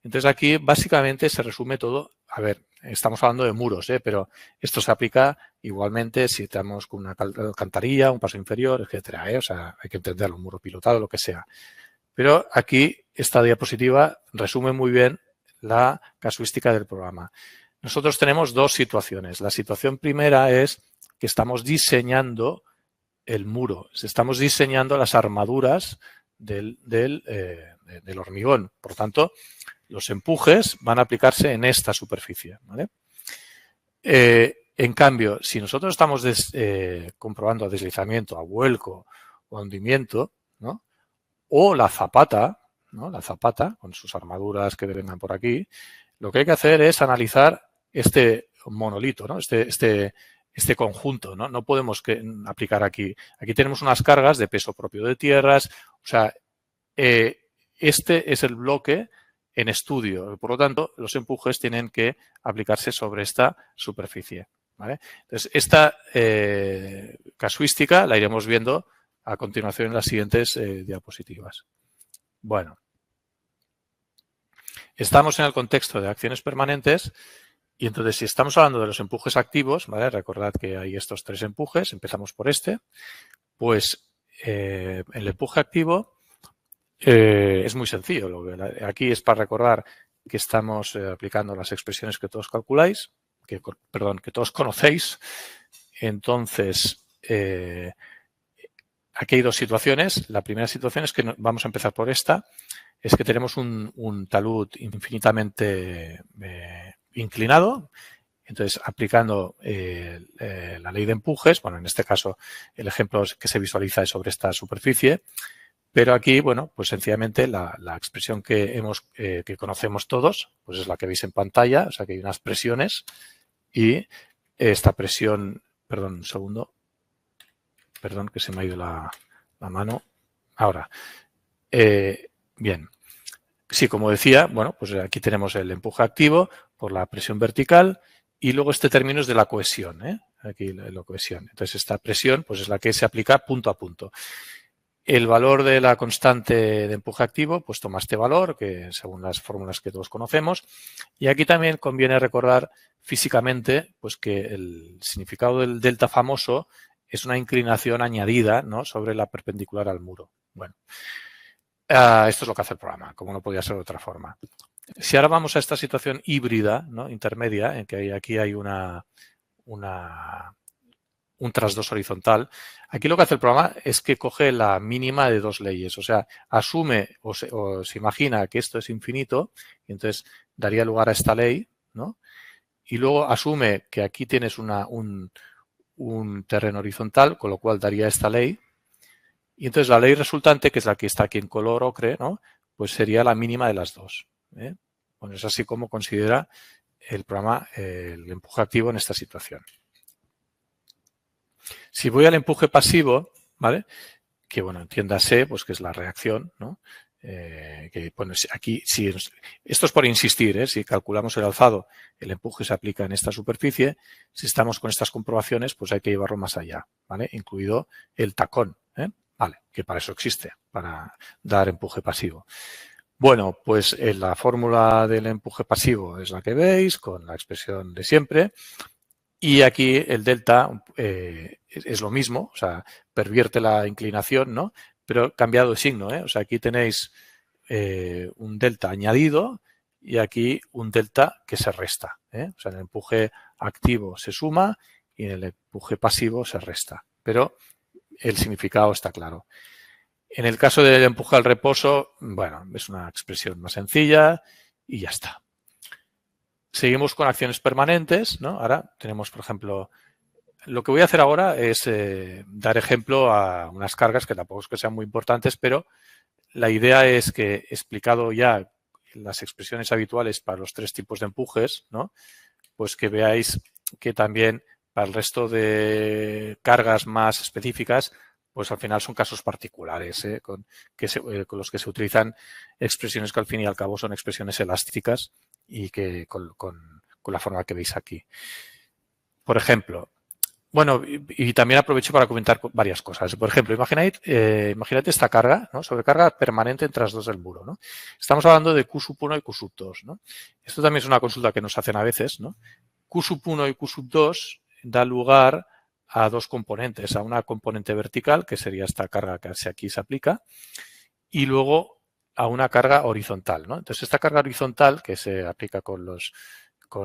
Entonces aquí básicamente se resume todo. A ver, estamos hablando de muros, pero esto se aplica igualmente si estamos con una alcantarilla, un paso inferior, etcétera. O sea, hay que entenderlo, un muro pilotado, lo que sea. Pero aquí esta diapositiva resume muy bien la casuística del programa. Nosotros tenemos dos situaciones. La situación primera es que estamos diseñando el muro, estamos diseñando las armaduras del hormigón. Por tanto, los empujes van a aplicarse en esta superficie, ¿vale? En cambio, si nosotros estamos comprobando deslizamiento, a vuelco o a hundimiento, ¿no? O la zapata, ¿no? La zapata, con sus armaduras que vengan por aquí, lo que hay que hacer es analizar este monolito, ¿no? Este conjunto, ¿no? No podemos aplicar aquí. Aquí tenemos unas cargas de peso propio de tierras. O sea, este es el bloque en estudio. Por lo tanto, los empujes tienen que aplicarse sobre esta superficie, ¿vale? Entonces, esta casuística la iremos viendo a continuación en las siguientes diapositivas. Bueno, estamos en el contexto de acciones permanentes y entonces si estamos hablando de los empujes activos, ¿vale? Recordad que hay estos tres empujes, empezamos por este, pues el empuje activo es muy sencillo. Aquí es para recordar que estamos aplicando las expresiones que todos calculáis, que todos conocéis. Entonces, aquí hay dos situaciones. La primera situación es que vamos a empezar por esta, es que tenemos un talud infinitamente inclinado. Entonces, aplicando la ley de empujes, bueno, en este caso el ejemplo que se visualiza es sobre esta superficie, pero aquí, bueno, pues sencillamente la expresión que conocemos todos, pues es la que veis en pantalla, o sea que hay unas presiones y esta presión, perdón, un segundo, perdón que se me ha ido la mano, ahora, bien. Sí, como decía, bueno, pues aquí tenemos el empuje activo por la presión vertical y luego este término es de la cohesión, aquí la cohesión. Entonces, esta presión pues es la que se aplica punto a punto. El valor de la constante de empuje activo, pues toma este valor, que según las fórmulas que todos conocemos. Y aquí también conviene recordar físicamente pues que el significado del delta famoso es una inclinación añadida, ¿no?, sobre la perpendicular al muro. Bueno. Esto es lo que hace el programa, como no podía ser de otra forma. Si ahora vamos a esta situación híbrida, ¿no?, intermedia, en que aquí hay un trasdos horizontal, aquí lo que hace el programa es que coge la mínima de dos leyes. O sea, asume o se imagina que esto es infinito y entonces daría lugar a esta ley, ¿no? Y luego asume que aquí tienes un terreno horizontal, con lo cual daría esta ley. Y entonces la ley resultante, que es la que está aquí en color ocre, ¿no?, pues sería la mínima de las dos. Bueno, es así como considera el programa el empuje activo en esta situación. Si voy al empuje pasivo, ¿vale?, que bueno, entiéndase, pues que es la reacción, ¿no?, que bueno, aquí, esto es por insistir, si calculamos el alzado, el empuje se aplica en esta superficie. Si estamos con estas comprobaciones, pues hay que llevarlo más allá, ¿vale? Incluido el tacón, vale, que para eso existe, para dar empuje pasivo. Bueno, pues la fórmula del empuje pasivo es la que veis, con la expresión de siempre. Y aquí el delta es lo mismo, o sea, pervierte la inclinación, ¿no? Pero cambiado de signo, O sea, aquí tenéis un delta añadido y aquí un delta que se resta, O sea, en el empuje activo se suma y en el empuje pasivo se resta. Pero el significado está claro. En el caso del empuje al reposo, bueno, es una expresión más sencilla y ya está. Seguimos con acciones permanentes, ¿no? Ahora tenemos, por ejemplo, lo que voy a hacer ahora es dar ejemplo a unas cargas que tampoco es que sean muy importantes, pero la idea es que he explicado ya las expresiones habituales para los 3 tipos de empujes, ¿no? Pues que veáis que también para el resto de cargas más específicas, pues al final son casos particulares, con los que se utilizan expresiones que al fin y al cabo son expresiones elásticas y que con la forma que veis aquí. Por ejemplo, bueno, y también aprovecho para comentar varias cosas. Por ejemplo, imagínate esta carga, ¿no? Sobrecarga permanente entre las dos del muro, ¿no? Estamos hablando de Q sub 1 y Q sub 2, ¿no? Esto también es una consulta que nos hacen a veces, ¿no? Q sub 1 y Q sub 2 da lugar a 2 componentes, a una componente vertical, que sería esta carga que aquí se aplica, y luego a una carga horizontal, ¿no? Entonces, esta carga horizontal, que se aplica con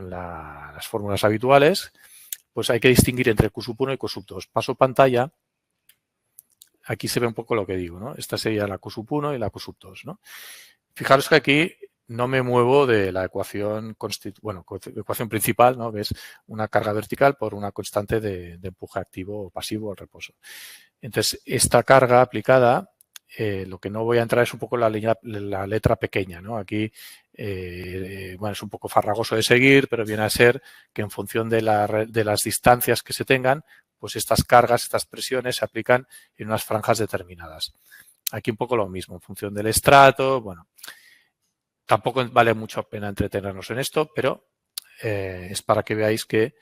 las fórmulas habituales, pues hay que distinguir entre Q sub 1 y Q sub 2. Paso pantalla. Aquí se ve un poco lo que digo, ¿no? Esta sería la Q sub 1 y la Q sub 2, ¿no? Fijaros que aquí no me muevo de la ecuación principal, ¿no? Que es una carga vertical por una constante de empuje activo o pasivo al reposo. Entonces, esta carga aplicada, lo que no voy a entrar es un poco la letra pequeña, ¿no? Aquí, bueno, es un poco farragoso de seguir, pero viene a ser que en función de las distancias que se tengan, pues estas cargas, estas presiones se aplican en unas franjas determinadas. Aquí un poco lo mismo, en función del estrato, bueno, tampoco vale mucho pena entretenernos en esto, pero es para que veáis que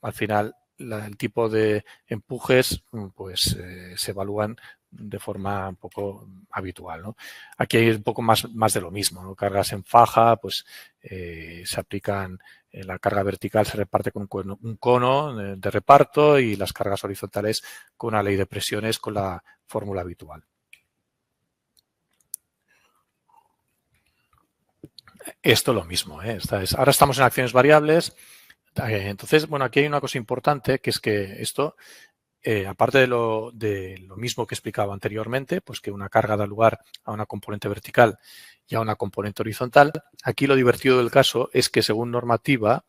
al final el tipo de empujes pues se evalúan de forma un poco habitual, ¿no? Aquí hay un poco más de lo mismo, ¿no? Cargas en faja, pues se aplican, la carga vertical se reparte con un cono de reparto y las cargas horizontales con una ley de presiones con la fórmula habitual. Esto lo mismo, ahora estamos en acciones variables. Entonces, bueno, aquí hay una cosa importante, que es que esto, aparte de lo mismo que explicaba anteriormente, pues que una carga da lugar a una componente vertical y a una componente horizontal, aquí lo divertido del caso es que según normativa,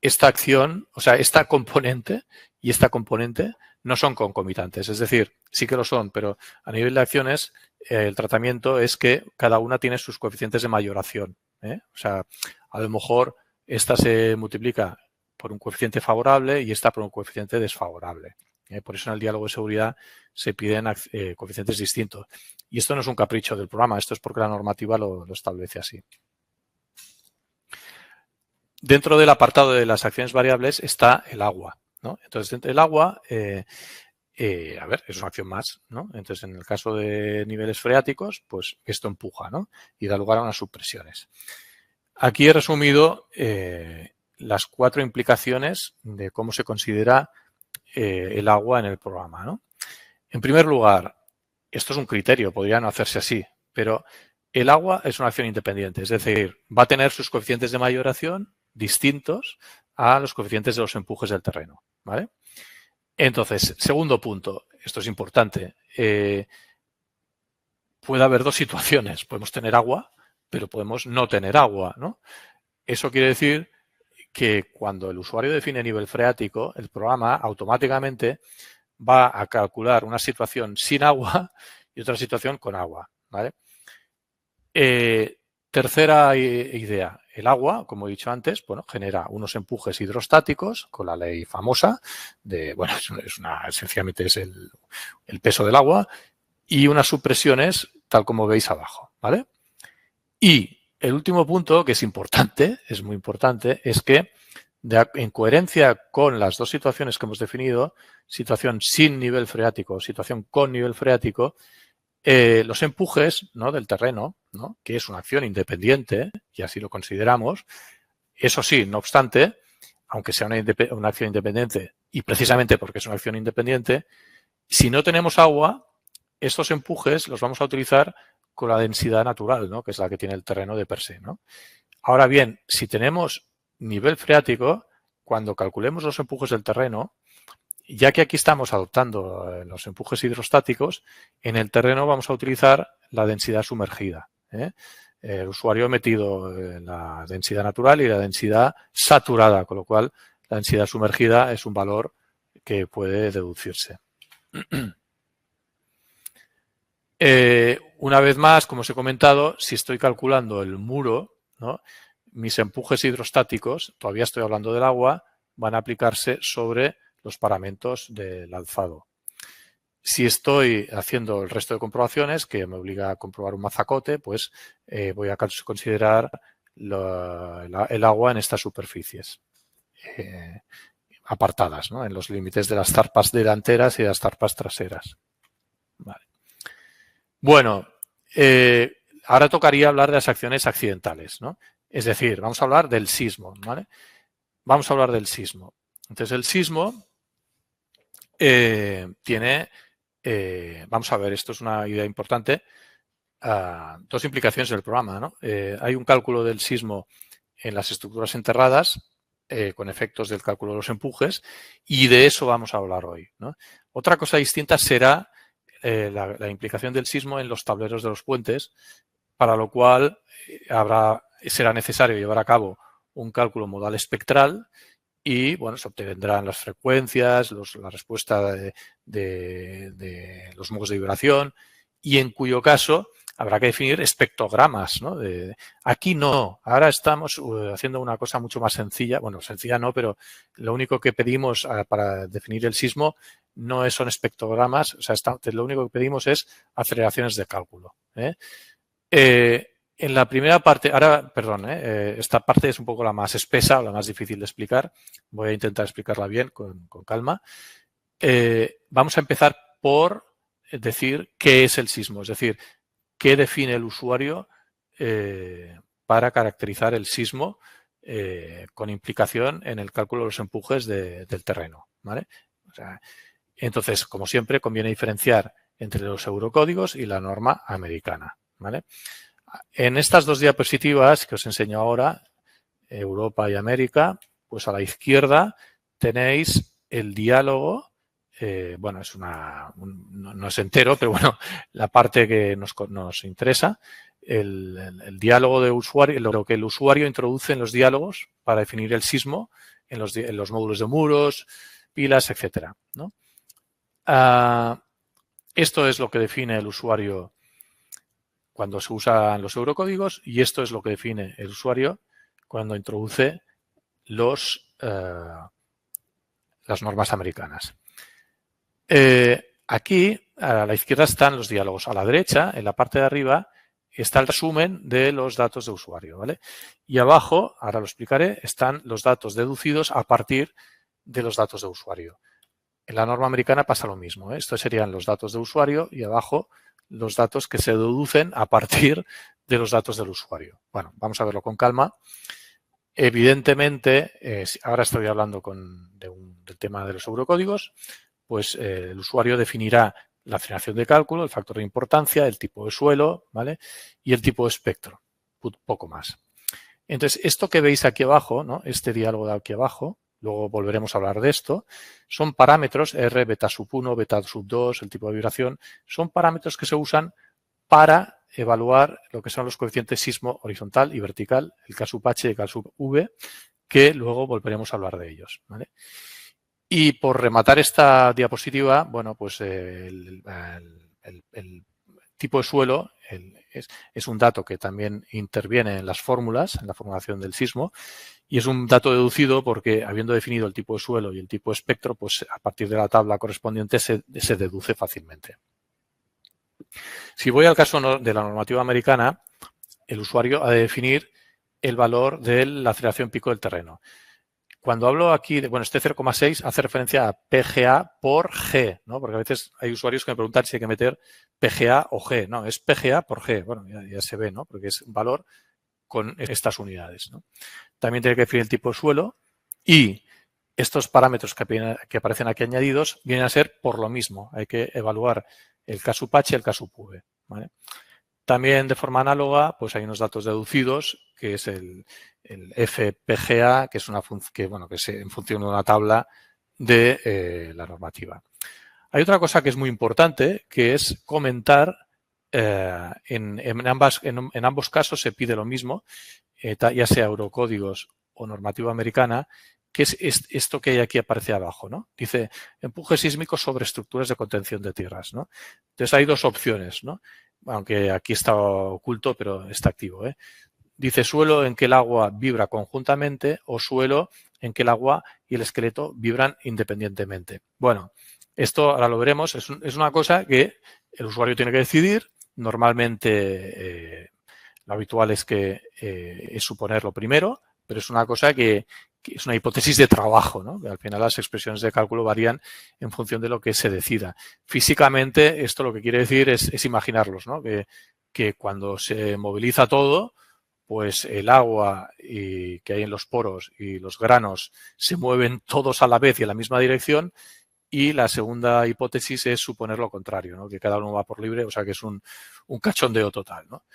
esta acción, o sea, esta componente y esta componente no son concomitantes. Es decir, sí que lo son, pero a nivel de acciones, el tratamiento es que cada una tiene sus coeficientes de mayoración. O sea, a lo mejor esta se multiplica por un coeficiente favorable y esta por un coeficiente desfavorable. Por eso en el diálogo de seguridad se piden coeficientes distintos. Y esto no es un capricho del programa, esto es porque la normativa lo establece así. Dentro del apartado de las acciones variables está el agua, ¿no? Entonces, el agua, a ver, es una acción más, ¿no? Entonces, en el caso de niveles freáticos, pues esto empuja, ¿no? Y da lugar a unas subpresiones. Aquí he resumido las 4 implicaciones de cómo se considera el agua en el programa, ¿no? En primer lugar, esto es un criterio, podría no hacerse así, pero el agua es una acción independiente, es decir, va a tener sus coeficientes de mayoración distintos a los coeficientes de los empujes del terreno, ¿vale? Entonces, segundo punto, esto es importante, puede haber 2 situaciones, podemos tener agua, pero podemos no tener agua, ¿no? Eso quiere decir que cuando el usuario define nivel freático, el programa automáticamente va a calcular una situación sin agua y otra situación con agua, ¿vale? Tercera idea, el agua, como he dicho antes, bueno, genera unos empujes hidrostáticos con la ley famosa de, bueno, sencillamente es el peso del agua y unas subpresiones tal como veis abajo, ¿vale? Y el último punto, que es importante, es muy importante, es que en coherencia con las dos situaciones que hemos definido, situación sin nivel freático, situación con nivel freático, los empujes, ¿no?, del terreno, ¿no?, que es una acción independiente, y así lo consideramos, eso sí, no obstante, aunque sea una acción independiente, y precisamente porque es una acción independiente, si no tenemos agua, estos empujes los vamos a utilizar con la densidad natural, ¿no?, que es la que tiene el terreno de per se, ¿no? Ahora bien, si tenemos nivel freático, cuando calculemos los empujes del terreno, ya que aquí estamos adoptando los empujes hidrostáticos, en el terreno vamos a utilizar la densidad sumergida, ¿eh? El usuario ha metido la densidad natural y la densidad saturada, con lo cual la densidad sumergida es un valor que puede deducirse. Una vez más, como os he comentado, si estoy calculando el muro, ¿no?, mis empujes hidrostáticos, todavía estoy hablando del agua, van a aplicarse sobre los paramentos del alzado. Si estoy haciendo el resto de comprobaciones, que me obliga a comprobar un mazacote, pues voy a considerar el agua en estas superficies apartadas, ¿no?, en los límites de las zarpas delanteras y de las zarpas traseras. Vale. Bueno, ahora tocaría hablar de las acciones accidentales, ¿no? Es decir, vamos a hablar del sismo, ¿vale? Vamos a hablar del sismo. Entonces, el sismo tiene, vamos a ver, esto es una idea importante, dos implicaciones del programa, ¿no? Hay un cálculo del sismo en las estructuras enterradas con efectos del cálculo de los empujes, y de eso vamos a hablar hoy, ¿no? Otra cosa distinta será la implicación del sismo en los tableros de los puentes, para lo cual será necesario llevar a cabo un cálculo modal espectral y, bueno, se obtendrán las frecuencias, la respuesta de los mocos de vibración, y en cuyo caso habrá que definir espectrogramas, ¿no? Aquí no, ahora estamos haciendo una cosa mucho más sencilla, bueno, sencilla no, pero lo único que pedimos para definir el sismo no son espectrogramas, o sea, lo único que pedimos es aceleraciones de cálculo, ¿eh? En la primera parte, ahora, perdón, esta parte es un poco la más espesa o la más difícil de explicar. Voy a intentar explicarla bien, con calma. Vamos a empezar por decir qué es el sismo, es decir, qué define el usuario para caracterizar el sismo con implicación en el cálculo de los empujes del terreno, ¿vale? O sea, entonces, como siempre, conviene diferenciar entre los eurocódigos y la norma americana, ¿vale? En estas dos diapositivas que os enseño ahora, Europa y América, pues a la izquierda tenéis el diálogo, bueno, no es entero, pero bueno, la parte que nos interesa, el diálogo de usuario, lo que el usuario introduce en los diálogos para definir el sismo en los módulos de muros, pilas, etcétera, ¿no? Esto es lo que define el usuario cuando se usan los eurocódigos, y esto es lo que define el usuario cuando introduce las normas americanas. Aquí, a la izquierda, están los diálogos. A la derecha, en la parte de arriba, está el resumen de los datos de usuario, ¿vale? Y abajo, ahora lo explicaré, están los datos deducidos a partir de los datos de usuario. En la norma americana pasa lo mismo, ¿eh? Estos serían los datos de usuario y abajo los datos que se deducen a partir de los datos del usuario. Bueno, vamos a verlo con calma. Evidentemente, ahora estoy hablando del tema de los eurocódigos, pues el usuario definirá la asignación de cálculo, el factor de importancia, el tipo de suelo, ¿vale? Y el tipo de espectro, poco más. Entonces, esto que veis aquí abajo, ¿no?, este diálogo de aquí abajo, luego volveremos a hablar de esto, son parámetros R, beta sub 1, beta sub 2, el tipo de vibración, son parámetros que se usan para evaluar lo que son los coeficientes sismo horizontal y vertical, el K sub H y el K sub V, que luego volveremos a hablar de ellos, ¿vale? Y por rematar esta diapositiva, bueno, pues el tipo de suelo es un dato que también interviene en las fórmulas, en la formulación del sismo, y es un dato deducido porque, habiendo definido el tipo de suelo y el tipo de espectro, pues a partir de la tabla correspondiente se deduce fácilmente. Si voy al caso de la normativa americana, el usuario ha de definir el valor de la aceleración pico del terreno. Cuando hablo aquí de, bueno, este 0,6 hace referencia a PGA por G, ¿no? Porque a veces hay usuarios que me preguntan si hay que meter PGA o G. No, es PGA por G. Bueno, ya se ve, ¿no? Porque es un valor con estas unidades, ¿no? También tiene que definir el tipo de suelo y estos parámetros que aparecen aquí añadidos vienen a ser por lo mismo. Hay que evaluar el KSUP-H y el KSUP-V, ¿vale? También de forma análoga, pues hay unos datos deducidos, que es el FPGA, que es una que es en función de una tabla de la normativa. Hay otra cosa que es muy importante, que es comentar, en ambos casos se pide lo mismo, ya sea eurocódigos o normativa americana, que es esto que hay aquí aparece abajo, ¿no? Dice, empuje sísmico sobre estructuras de contención de tierras, ¿no? Entonces hay dos opciones, ¿no? Aunque aquí está oculto, pero está activo, ¿eh? Dice suelo en que el agua vibra conjuntamente o suelo en que el agua y el esqueleto vibran independientemente. Bueno, esto ahora lo veremos, es una cosa que el usuario tiene que decidir. Normalmente lo habitual es es suponer lo primero, pero es una cosa que es una hipótesis de trabajo, ¿no? Que al final las expresiones de cálculo varían en función de lo que se decida. Físicamente, esto lo que quiere decir es imaginarlos, ¿no? Que cuando se moviliza todo, pues el agua que hay en los poros y los granos se mueven todos a la vez y en la misma dirección. Y la segunda hipótesis es suponer lo contrario, ¿no? Que cada uno va por libre, o sea que es un cachondeo total, ¿no?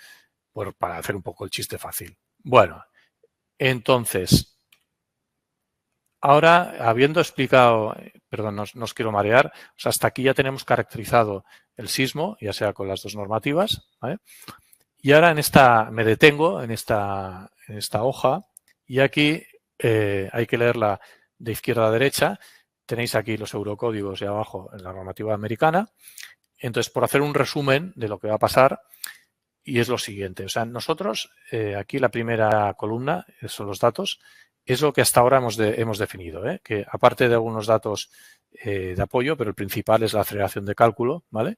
Para hacer un poco el chiste fácil. Bueno, entonces, ahora, habiendo explicado, perdón, no os quiero marear, o sea, hasta aquí ya tenemos caracterizado el sismo, ya sea con las dos normativas, ¿vale? Y ahora me detengo en esta hoja y aquí hay que leerla de izquierda a derecha. Tenéis aquí los eurocódigos y abajo en la normativa americana. Entonces, por hacer un resumen de lo que va a pasar, y es lo siguiente. O sea, nosotros, aquí la primera columna, son los datos, es lo que hasta ahora hemos definido, que aparte de algunos datos de apoyo, pero el principal es la aceleración de cálculo, ¿vale?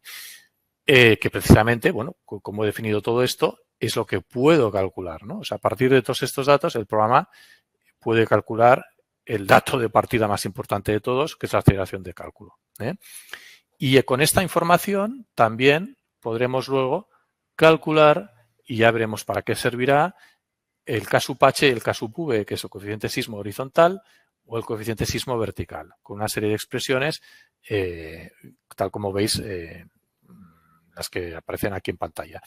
Que precisamente, bueno, como he definido todo esto, es lo que puedo calcular, ¿no? O sea, a partir de todos estos datos, el programa puede calcular el dato de partida más importante de todos, que es la aceleración de cálculo, ¿eh? Y con esta información también podremos luego calcular, y ya veremos para qué servirá, el KSUP-H y el KSUP-V, que es el coeficiente sismo horizontal o el coeficiente sismo vertical, con una serie de expresiones, tal como veis, las que aparecen aquí en pantalla.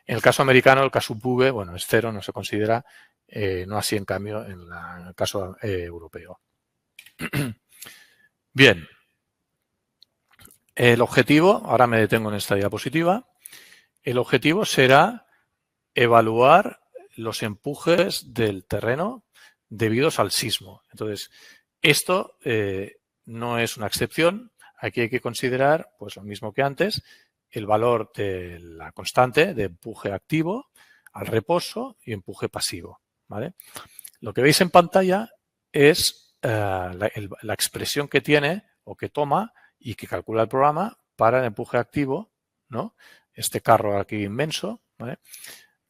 En el caso americano, el KSUP-V, bueno, es 0, no se considera, no así en cambio en el caso europeo. Bien. El objetivo, ahora me detengo en esta diapositiva, el objetivo será evaluar los empujes del terreno debidos al sismo. Entonces, esto no es una excepción. Aquí hay que considerar, pues lo mismo que antes, el valor de la constante de empuje activo al reposo y empuje pasivo, ¿vale? Lo que veis en pantalla es la expresión que tiene o que toma y que calcula el programa para el empuje activo, ¿no? Este carro aquí inmenso, ¿vale?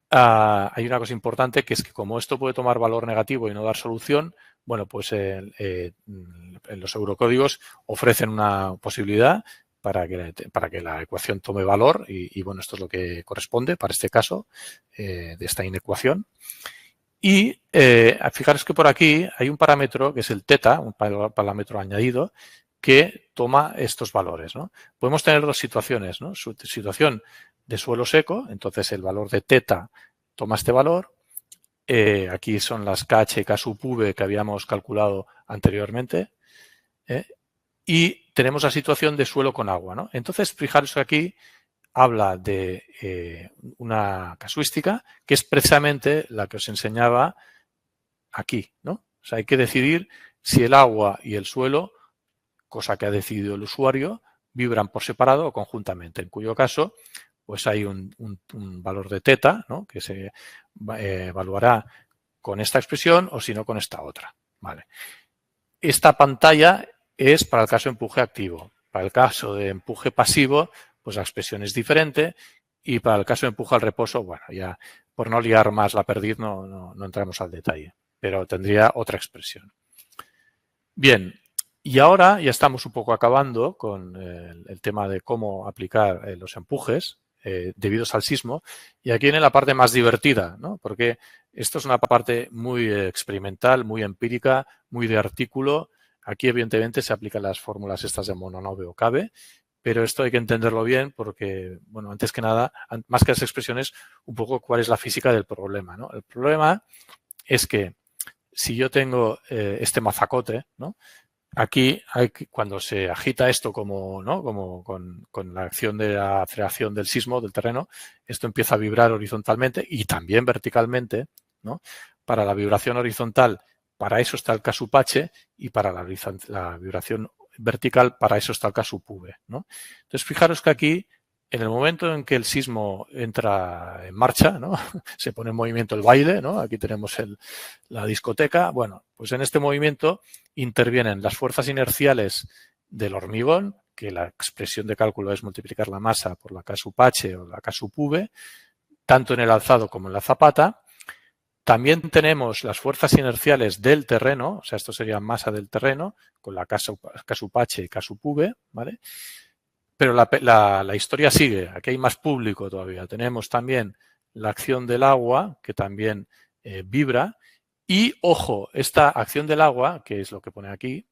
Hay una cosa importante que es que como esto puede tomar valor negativo y no dar solución, bueno, pues los eurocódigos ofrecen una posibilidad para que la ecuación tome valor y bueno, esto es lo que corresponde para este caso de esta inecuación. Y fijaros que por aquí hay un parámetro que es el teta, un parámetro añadido, que toma estos valores, ¿no? Podemos tener dos situaciones, ¿no? Situación de suelo seco, entonces el valor de teta toma este valor. Aquí son las KH y KSUP-V que habíamos calculado anteriormente. Y tenemos la situación de suelo con agua, ¿no? Entonces, fijaros que aquí habla de una casuística que es precisamente la que os enseñaba aquí, ¿no? O sea, hay que decidir si el agua y el suelo, cosa que ha decidido el usuario, vibran por separado o conjuntamente, en cuyo caso, pues hay un valor de teta, ¿no? Que se evaluará con esta expresión o si no con esta otra, ¿vale? Esta pantalla es para el caso de empuje activo. Para el caso de empuje pasivo, pues la expresión es diferente. Y para el caso de empuje al reposo, bueno, ya por no liar más la perdiz no entramos al detalle, pero tendría otra expresión. Bien, y ahora ya estamos un poco acabando con el tema de cómo aplicar los empujes debidos al sismo. Y aquí viene la parte más divertida, ¿no? Porque esto es una parte muy experimental, muy empírica, muy de artículo. Aquí, evidentemente, se aplican las fórmulas estas de Mononove o Cabe, pero esto hay que entenderlo bien porque, bueno, antes que nada, más que las expresiones, un poco cuál es la física del problema, ¿no? El problema es que si yo tengo este mazacote, ¿no? Aquí, cuando se agita esto como, ¿no? Como con la acción de la aceleración del sismo del terreno, esto empieza a vibrar horizontalmente y también verticalmente, ¿no? Para la vibración horizontal, para eso está el casupache, y para la vibración vertical, para eso está el casupube, ¿no? Entonces, fijaros que aquí, en el momento en que el sismo entra en marcha, ¿no? Se pone en movimiento el baile, ¿no? Aquí tenemos la discoteca. Bueno, pues en este movimiento intervienen las fuerzas inerciales del hormigón, que la expresión de cálculo es multiplicar la masa por la casupache o la casupube, tanto en el alzado como en la zapata. También tenemos las fuerzas inerciales del terreno, o sea, esto sería masa del terreno, con la casupache y casupube, ¿vale? Pero la historia sigue, aquí hay más público todavía. Tenemos también la acción del agua, que también vibra. Y, ojo, esta acción del agua, que es lo que pone aquí,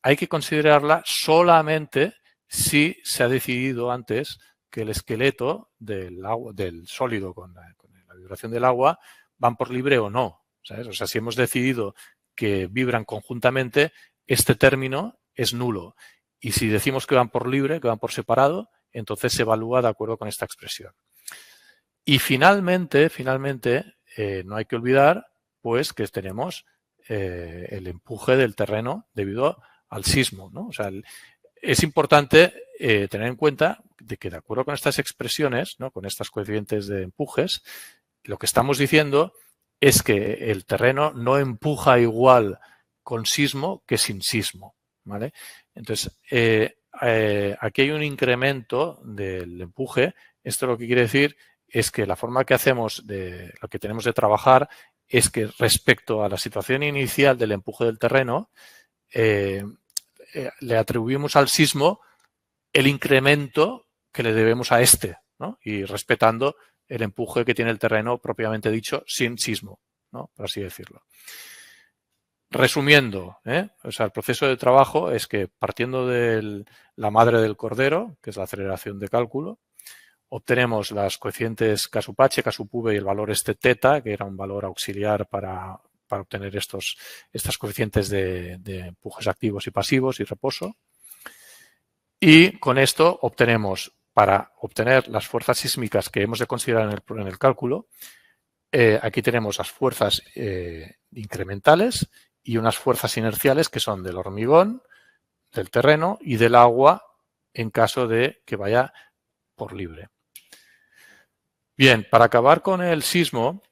hay que considerarla solamente si se ha decidido antes que el esqueleto del sólido con la vibración del agua van por libre o no, ¿sabes? O sea, si hemos decidido que vibran conjuntamente, este término es nulo. Y si decimos que van por libre, que van por separado, entonces se evalúa de acuerdo con esta expresión. Y finalmente, no hay que olvidar pues que tenemos el empuje del terreno debido al sismo, ¿no? O sea, es importante tener en cuenta de que de acuerdo con estas expresiones, ¿no? Con estas coeficientes de empujes, lo que estamos diciendo es que el terreno no empuja igual con sismo que sin sismo, ¿vale? Entonces, aquí hay un incremento del empuje. Esto lo que quiere decir es que la forma que hacemos de lo que tenemos de trabajar es que respecto a la situación inicial del empuje del terreno, le atribuimos al sismo el incremento que le debemos a este, ¿no? Y respetando el empuje que tiene el terreno propiamente dicho sin sismo, ¿no? Por así decirlo. Resumiendo, o sea, el proceso de trabajo es que partiendo de la madre del cordero, que es la aceleración de cálculo, obtenemos las coeficientes casupache, casupube y el valor teta, que era un valor auxiliar para obtener estas coeficientes de empujes activos y pasivos y reposo. Y con esto obtenemos, para obtener las fuerzas sísmicas que hemos de considerar en el cálculo, aquí tenemos las fuerzas incrementales y unas fuerzas inerciales que son del hormigón, del terreno y del agua en caso de que vaya por libre. Bien, para acabar con el sismo,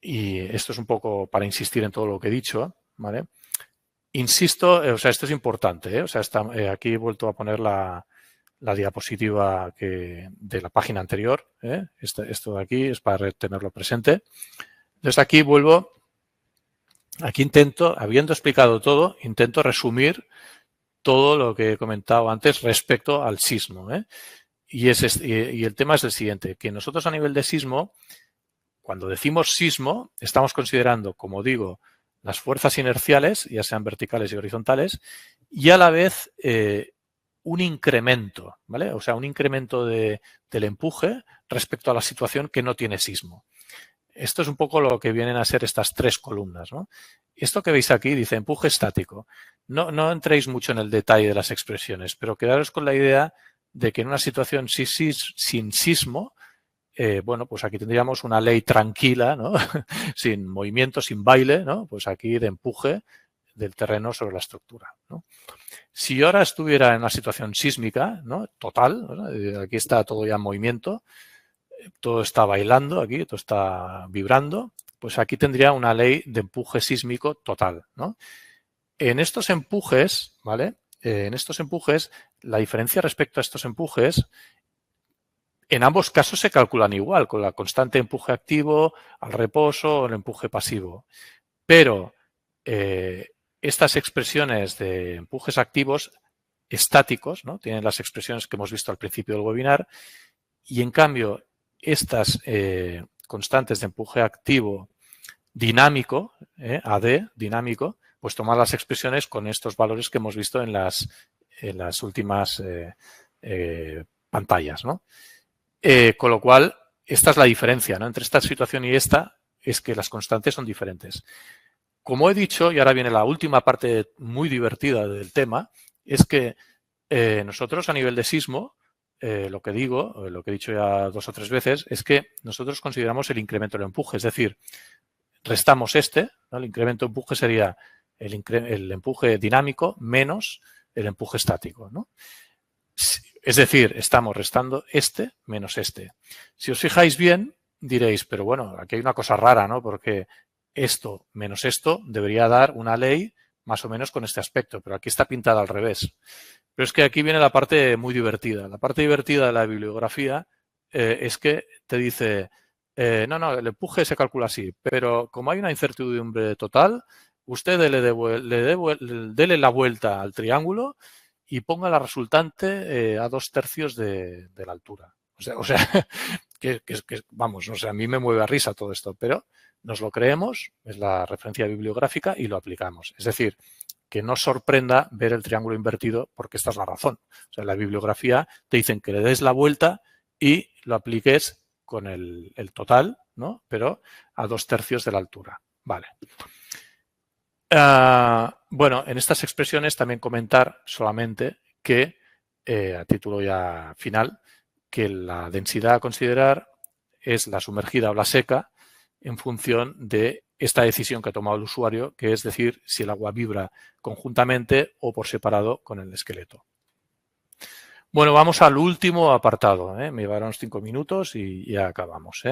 y esto es un poco para insistir en todo lo que he dicho, ¿vale? Insisto, o sea, esto es importante, o sea, aquí he vuelto a poner la diapositiva de la página anterior, esto de aquí es para tenerlo presente. Entonces aquí intento, habiendo explicado todo, intento resumir todo lo que he comentado antes respecto al sismo, y el tema es el siguiente, que nosotros a nivel de sismo, cuando decimos sismo, estamos considerando, como digo, las fuerzas inerciales, ya sean verticales y horizontales, y a la vez un incremento, ¿vale? O sea, un incremento del empuje respecto a la situación que no tiene sismo. Esto es un poco lo que vienen a ser estas tres columnas, ¿no? Esto que veis aquí dice empuje estático. No entréis mucho en el detalle de las expresiones, pero quedaros con la idea de que en una situación sin sismo, bueno, pues aquí tendríamos una ley tranquila, ¿no? Sin movimiento, sin baile, ¿no? Pues aquí de empuje del terreno sobre la estructura, ¿no? Si yo ahora estuviera en una situación sísmica, ¿no? Total, ¿no? Aquí está todo ya en movimiento, todo está bailando aquí, todo está vibrando, pues aquí tendría una ley de empuje sísmico total, ¿no? En estos empujes, ¿vale? en estos empujes, la diferencia respecto a estos empujes, en ambos casos se calculan igual, con la constante empuje activo, al reposo o el empuje pasivo. Pero estas expresiones de empujes activos estáticos, ¿no? Tienen las expresiones que hemos visto al principio del webinar, y en cambio estas constantes de empuje activo dinámico, AD, dinámico, pues tomar las expresiones con estos valores que hemos visto en las últimas pantallas, ¿no? Con lo cual, esta es la diferencia, ¿no? Entre esta situación y esta, es que las constantes son diferentes. Como he dicho, y ahora viene la última parte muy divertida del tema, es que nosotros a nivel de sismo, lo que digo, lo que he dicho ya 2 o 3 veces, es que nosotros consideramos el incremento del empuje, es decir, restamos ¿no? El incremento de empuje sería el empuje dinámico menos el empuje estático, ¿no? Es decir, estamos restando menos este. Si os fijáis bien, diréis, pero bueno, aquí hay una cosa rara, ¿no? Porque esto menos esto debería dar una ley más o menos con este aspecto, pero aquí está pintada al revés. Pero es que aquí viene la parte muy divertida. La parte divertida de la bibliografía es que te dice, no, el empuje se calcula así, pero como hay una incertidumbre total, usted dele la vuelta al triángulo y ponga la resultante a 2/3 de la altura. O sea que vamos, no sé, a mí me mueve a risa todo esto, pero nos lo creemos, es la referencia bibliográfica y lo aplicamos. Es decir, que no sorprenda ver el triángulo invertido porque esta es la razón. O sea, en la bibliografía te dicen que le des la vuelta y lo apliques con el total, ¿no? Pero a 2/3 de la altura. Vale. Bueno, en estas expresiones también comentar solamente que, a título ya final, que la densidad a considerar es la sumergida o la seca en función de esta decisión que ha tomado el usuario, que es decir, si el agua vibra conjuntamente o por separado con el esqueleto. Bueno, vamos al último apartado. Me llevarán unos 5 minutos y ya acabamos.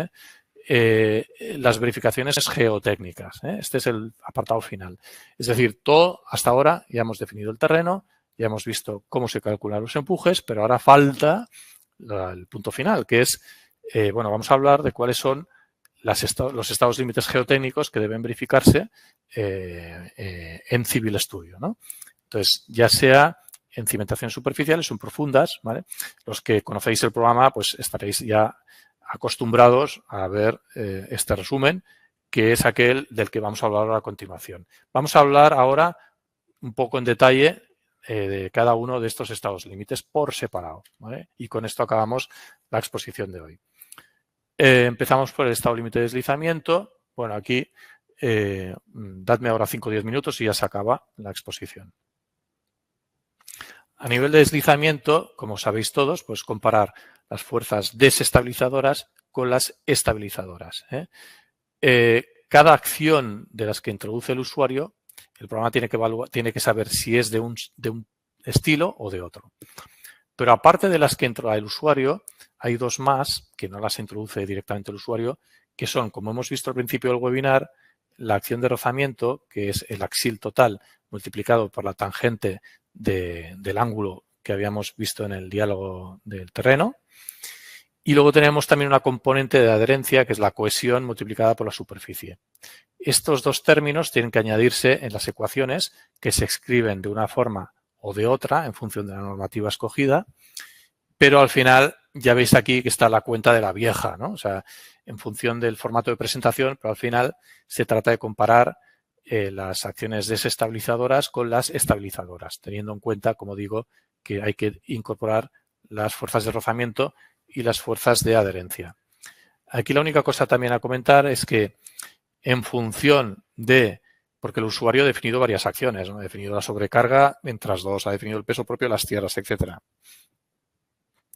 Las verificaciones geotécnicas. Este es el apartado final. Es decir, todo hasta ahora ya hemos definido el terreno, ya hemos visto cómo se calculan los empujes, pero ahora falta el punto final, que es, bueno, vamos a hablar de cuáles son los estados límites geotécnicos que deben verificarse en Civil Studio, ¿no? Entonces, ya sea en cimentaciones superficiales o en profundas, ¿vale? Los que conocéis el programa, pues estaréis ya acostumbrados a ver este resumen, que es aquel del que vamos a hablar a continuación. Vamos a hablar ahora un poco en detalle de cada uno de estos estados límites por separado, ¿vale? Y con esto acabamos la exposición de hoy. Empezamos por el estado límite de deslizamiento. Bueno, aquí dadme ahora 5 o 10 minutos y ya se acaba la exposición. A nivel de deslizamiento, como sabéis todos, pues comparar las fuerzas desestabilizadoras con las estabilizadoras. Cada acción de las que introduce el usuario, el programa tiene que saber si es de un estilo o de otro. Pero aparte de las que entra el usuario, hay 2 más que no las introduce directamente el usuario, que son, como hemos visto al principio del webinar, la acción de rozamiento, que es el axil total multiplicado por la tangente del ángulo que habíamos visto en el diálogo del terreno. Y luego tenemos también una componente de adherencia, que es la cohesión multiplicada por la superficie. Estos 2 términos tienen que añadirse en las ecuaciones, que se escriben de una forma o de otra en función de la normativa escogida, pero al final ya veis aquí que está la cuenta de la vieja, ¿no? O sea, en función del formato de presentación, pero al final se trata de comparar las acciones desestabilizadoras con las estabilizadoras, teniendo en cuenta, como digo, que hay que incorporar las fuerzas de rozamiento y las fuerzas de adherencia. Aquí la única cosa también a comentar es que en función de, porque el usuario ha definido varias acciones, ¿no? Ha definido la sobrecarga en tras 2, ha definido el peso propio de las tierras, etcétera.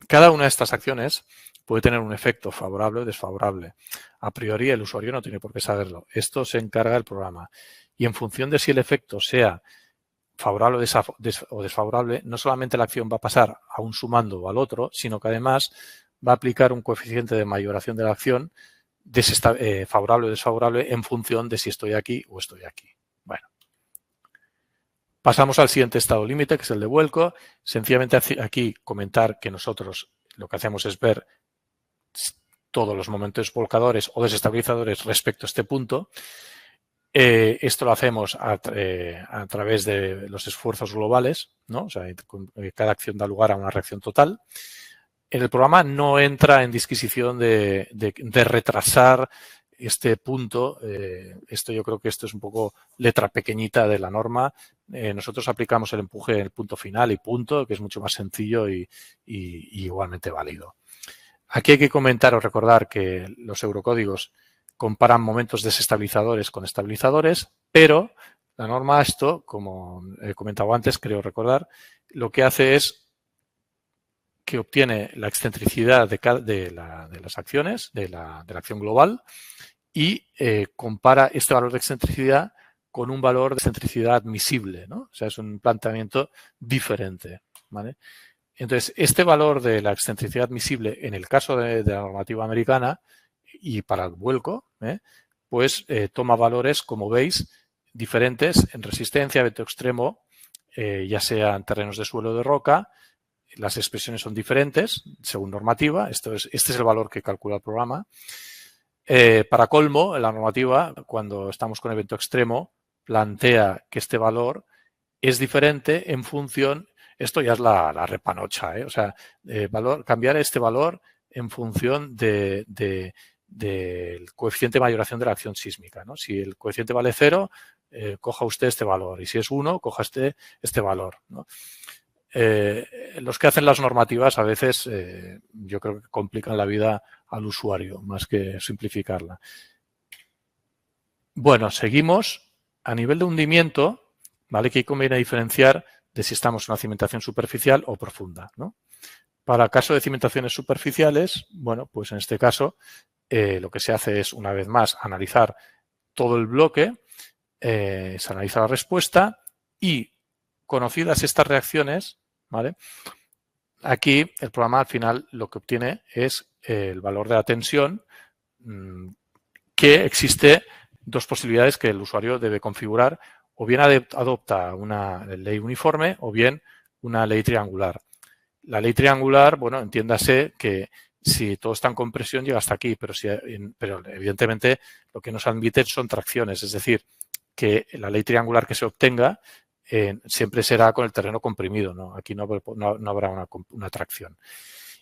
Cada una de estas acciones puede tener un efecto favorable o desfavorable. A priori, el usuario no tiene por qué saberlo. Esto se encarga el programa. Y en función de si el efecto sea favorable o desfavorable, no solamente la acción va a pasar a un sumando o al otro, sino que además va a aplicar un coeficiente de mayoración de la acción favorable o desfavorable en función de si estoy aquí o estoy aquí. Bueno. Pasamos al siguiente estado límite, que es el de vuelco. Sencillamente aquí comentar que nosotros lo que hacemos es ver todos los momentos volcadores o desestabilizadores respecto a este punto. Esto lo hacemos a través de los esfuerzos globales, ¿no? O sea, cada acción da lugar a una reacción total. En el programa no entra en disquisición de retrasar este punto. Esto yo creo que esto es un poco letra pequeñita de la norma. Nosotros aplicamos el empuje en el punto final y punto, que es mucho más sencillo y igualmente válido. Aquí hay que comentar o recordar que los eurocódigos comparan momentos desestabilizadores con estabilizadores, pero la norma esto, como he comentado antes, creo recordar, lo que hace es que obtiene la excentricidad de las acciones, de la acción global, y compara este valor de excentricidad con un valor de excentricidad admisible, ¿no? O sea, es un planteamiento diferente, ¿vale? Entonces, este valor de la excentricidad admisible en el caso de la normativa americana y para el vuelco, pues toma valores, como veis, diferentes en resistencia, evento extremo, ya sea en terrenos de suelo o de roca. Las expresiones son diferentes según normativa. Este es el valor que calcula el programa. Para colmo, en la normativa, cuando estamos con evento extremo, plantea que este valor es diferente en función. Esto ya es la repanocha, o sea, cambiar este valor en función del coeficiente de mayoración de la acción sísmica, ¿no? Si el coeficiente vale 0, coja usted este valor, y si es 1, coja este valor, ¿no? Los que hacen las normativas a veces yo creo que complican la vida al usuario más que simplificarla. Bueno, seguimos. A nivel de hundimiento, ¿vale? Que conviene diferenciar de si estamos en una cimentación superficial o profunda, ¿no? Para el caso de cimentaciones superficiales, bueno, pues en este caso lo que se hace es, una vez más, analizar todo el bloque, se analiza la respuesta y, conocidas estas reacciones, ¿vale? Aquí el programa al final lo que obtiene es el valor de la tensión, que existe dos posibilidades que el usuario debe configurar, o bien adopta una ley uniforme o bien una ley triangular. La ley triangular, bueno, entiéndase que si todo está en compresión llega hasta aquí, pero evidentemente lo que nos admite son tracciones, es decir, que la ley triangular que se obtenga siempre será con el terreno comprimido, ¿no? Aquí no habrá una tracción.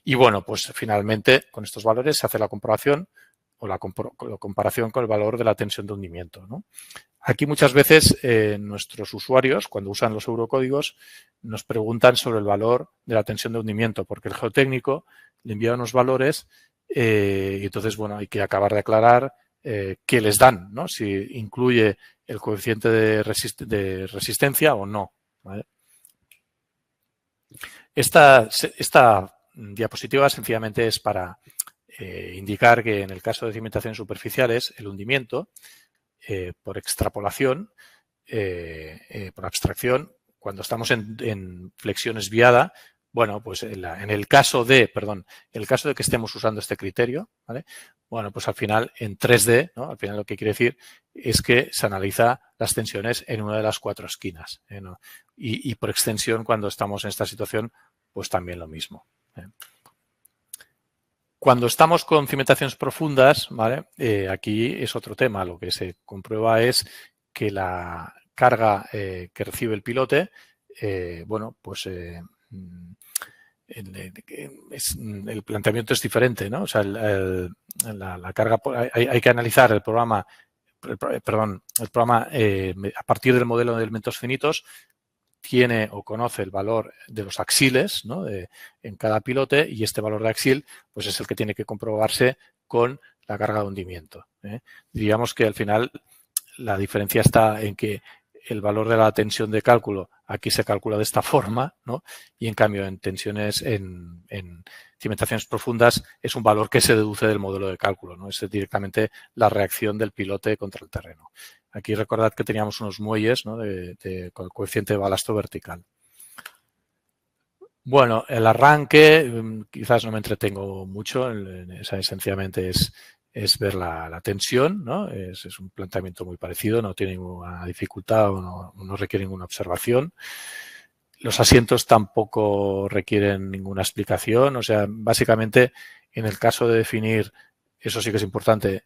Y bueno, pues finalmente con estos valores se hace la comprobación o la comparación con el valor de la tensión de hundimiento, ¿no? Aquí muchas veces nuestros usuarios, cuando usan los eurocódigos, nos preguntan sobre el valor de la tensión de hundimiento, porque el geotécnico le envía unos valores y entonces, bueno, hay que acabar de aclarar qué les dan, ¿no? Si incluye el coeficiente de resistencia o no, ¿vale? Esta diapositiva sencillamente es para indicar que en el caso de cimentaciones superficiales, el hundimiento, por extrapolación, por abstracción, cuando estamos en flexión esviada, bueno, pues en el caso de que estemos usando este criterio, ¿vale? Bueno, pues al final en 3D, ¿no? Al final lo que quiere decir es que se analiza las tensiones en una de las 4 esquinas, ¿no? Y por extensión, cuando estamos en esta situación, pues también lo mismo. Cuando estamos con cimentaciones profundas, ¿vale? Aquí es otro tema. Lo que se comprueba es que la carga que recibe el pilote, bueno, pues el planteamiento es diferente, ¿no? O sea, la carga, hay que analizar el programa, a partir del modelo de elementos finitos, tiene o conoce el valor de los axiles, ¿no? En cada pilote, y este valor de axil pues es el que tiene que comprobarse con la carga de hundimiento. Diríamos que al final la diferencia está en que el valor de la tensión de cálculo aquí se calcula de esta forma, ¿no? Y en cambio en tensiones, en cimentaciones profundas, es un valor que se deduce del modelo de cálculo, ¿no? Es directamente la reacción del pilote contra el terreno. Aquí recordad que teníamos unos muelles, ¿no? Con el coeficiente de balasto vertical. Bueno, el arranque, quizás no me entretengo mucho, sencillamente es es ver la tensión, ¿no? Es un planteamiento muy parecido, no tiene ninguna dificultad o no requiere ninguna observación. Los asientos tampoco requieren ninguna explicación, o sea, básicamente en el caso de definir, eso sí que es importante,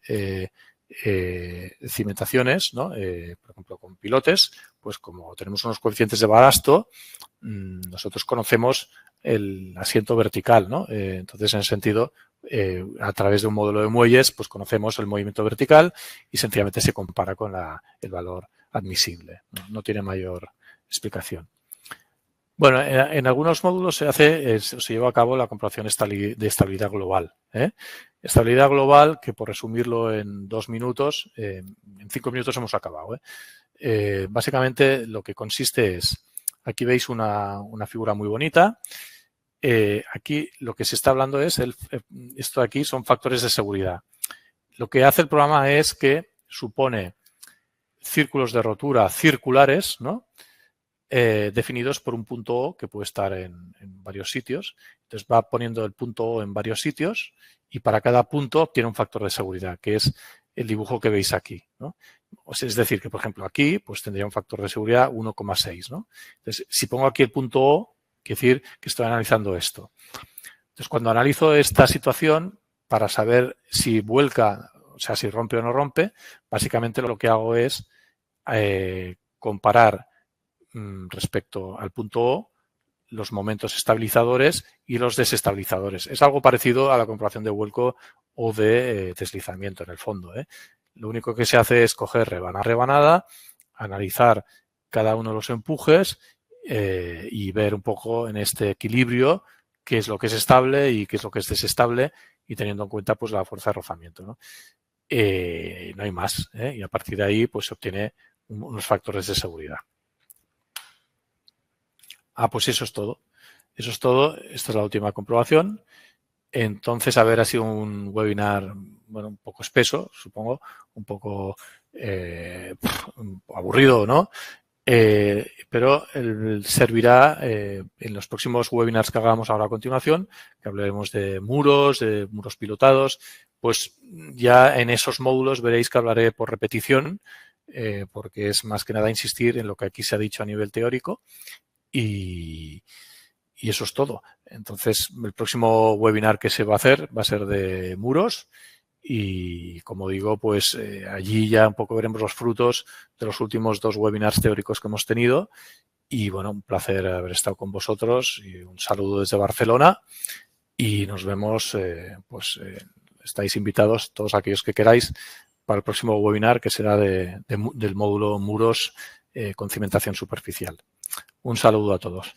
cimentaciones, ¿no? Por ejemplo, con pilotes, pues como tenemos unos coeficientes de balasto, nosotros conocemos el asiento vertical, ¿no? Entonces, en ese sentido, a través de un módulo de muelles, pues conocemos el movimiento vertical y sencillamente se compara con el valor admisible. No tiene mayor explicación. Bueno, en algunos módulos se lleva a cabo la comprobación de estabilidad global. Estabilidad global, que por resumirlo en 2 minutos, en 5 minutos hemos acabado. Básicamente lo que consiste es, aquí veis una figura muy bonita. Aquí lo que se está hablando es, esto de aquí son factores de seguridad. Lo que hace el programa es que supone círculos de rotura circulares, ¿no? Definidos por un punto O que puede estar en varios sitios. Entonces va poniendo el punto O en varios sitios y para cada punto tiene un factor de seguridad, que es el dibujo que veis aquí, ¿no? O sea, es decir, que por ejemplo aquí pues tendría un factor de seguridad 1,6, ¿no? Entonces, si pongo aquí el punto O, quiere decir que estoy analizando esto. Entonces, cuando analizo esta situación, para saber si vuelca, o sea, si rompe o no rompe, básicamente lo que hago es comparar respecto al punto O los momentos estabilizadores y los desestabilizadores. Es algo parecido a la comprobación de vuelco o de deslizamiento en el fondo. Lo único que se hace es coger rebanada, analizar cada uno de los empujes y ver un poco en este equilibrio qué es lo que es estable y qué es lo que es desestable y teniendo en cuenta pues la fuerza de rozamiento, ¿no? No hay más. Y a partir de ahí pues se obtiene unos factores de seguridad. Pues eso es todo. Eso es todo. Esta es la última comprobación. Entonces, ha sido un webinar, bueno, un poco espeso, supongo, un poco aburrido, ¿no? Pero servirá en los próximos webinars que hagamos ahora a continuación, que hablaremos de muros pilotados, pues ya en esos módulos veréis que hablaré por repetición, porque es más que nada insistir en lo que aquí se ha dicho a nivel teórico. Y eso es todo. Entonces, el próximo webinar que se va a hacer va a ser de muros y, como digo, pues allí ya un poco veremos los frutos de los últimos 2 webinars teóricos que hemos tenido. Y, bueno, un placer haber estado con vosotros y un saludo desde Barcelona y nos vemos, estáis invitados todos aquellos que queráis para el próximo webinar que será del módulo muros con cimentación superficial. Un saludo a todos.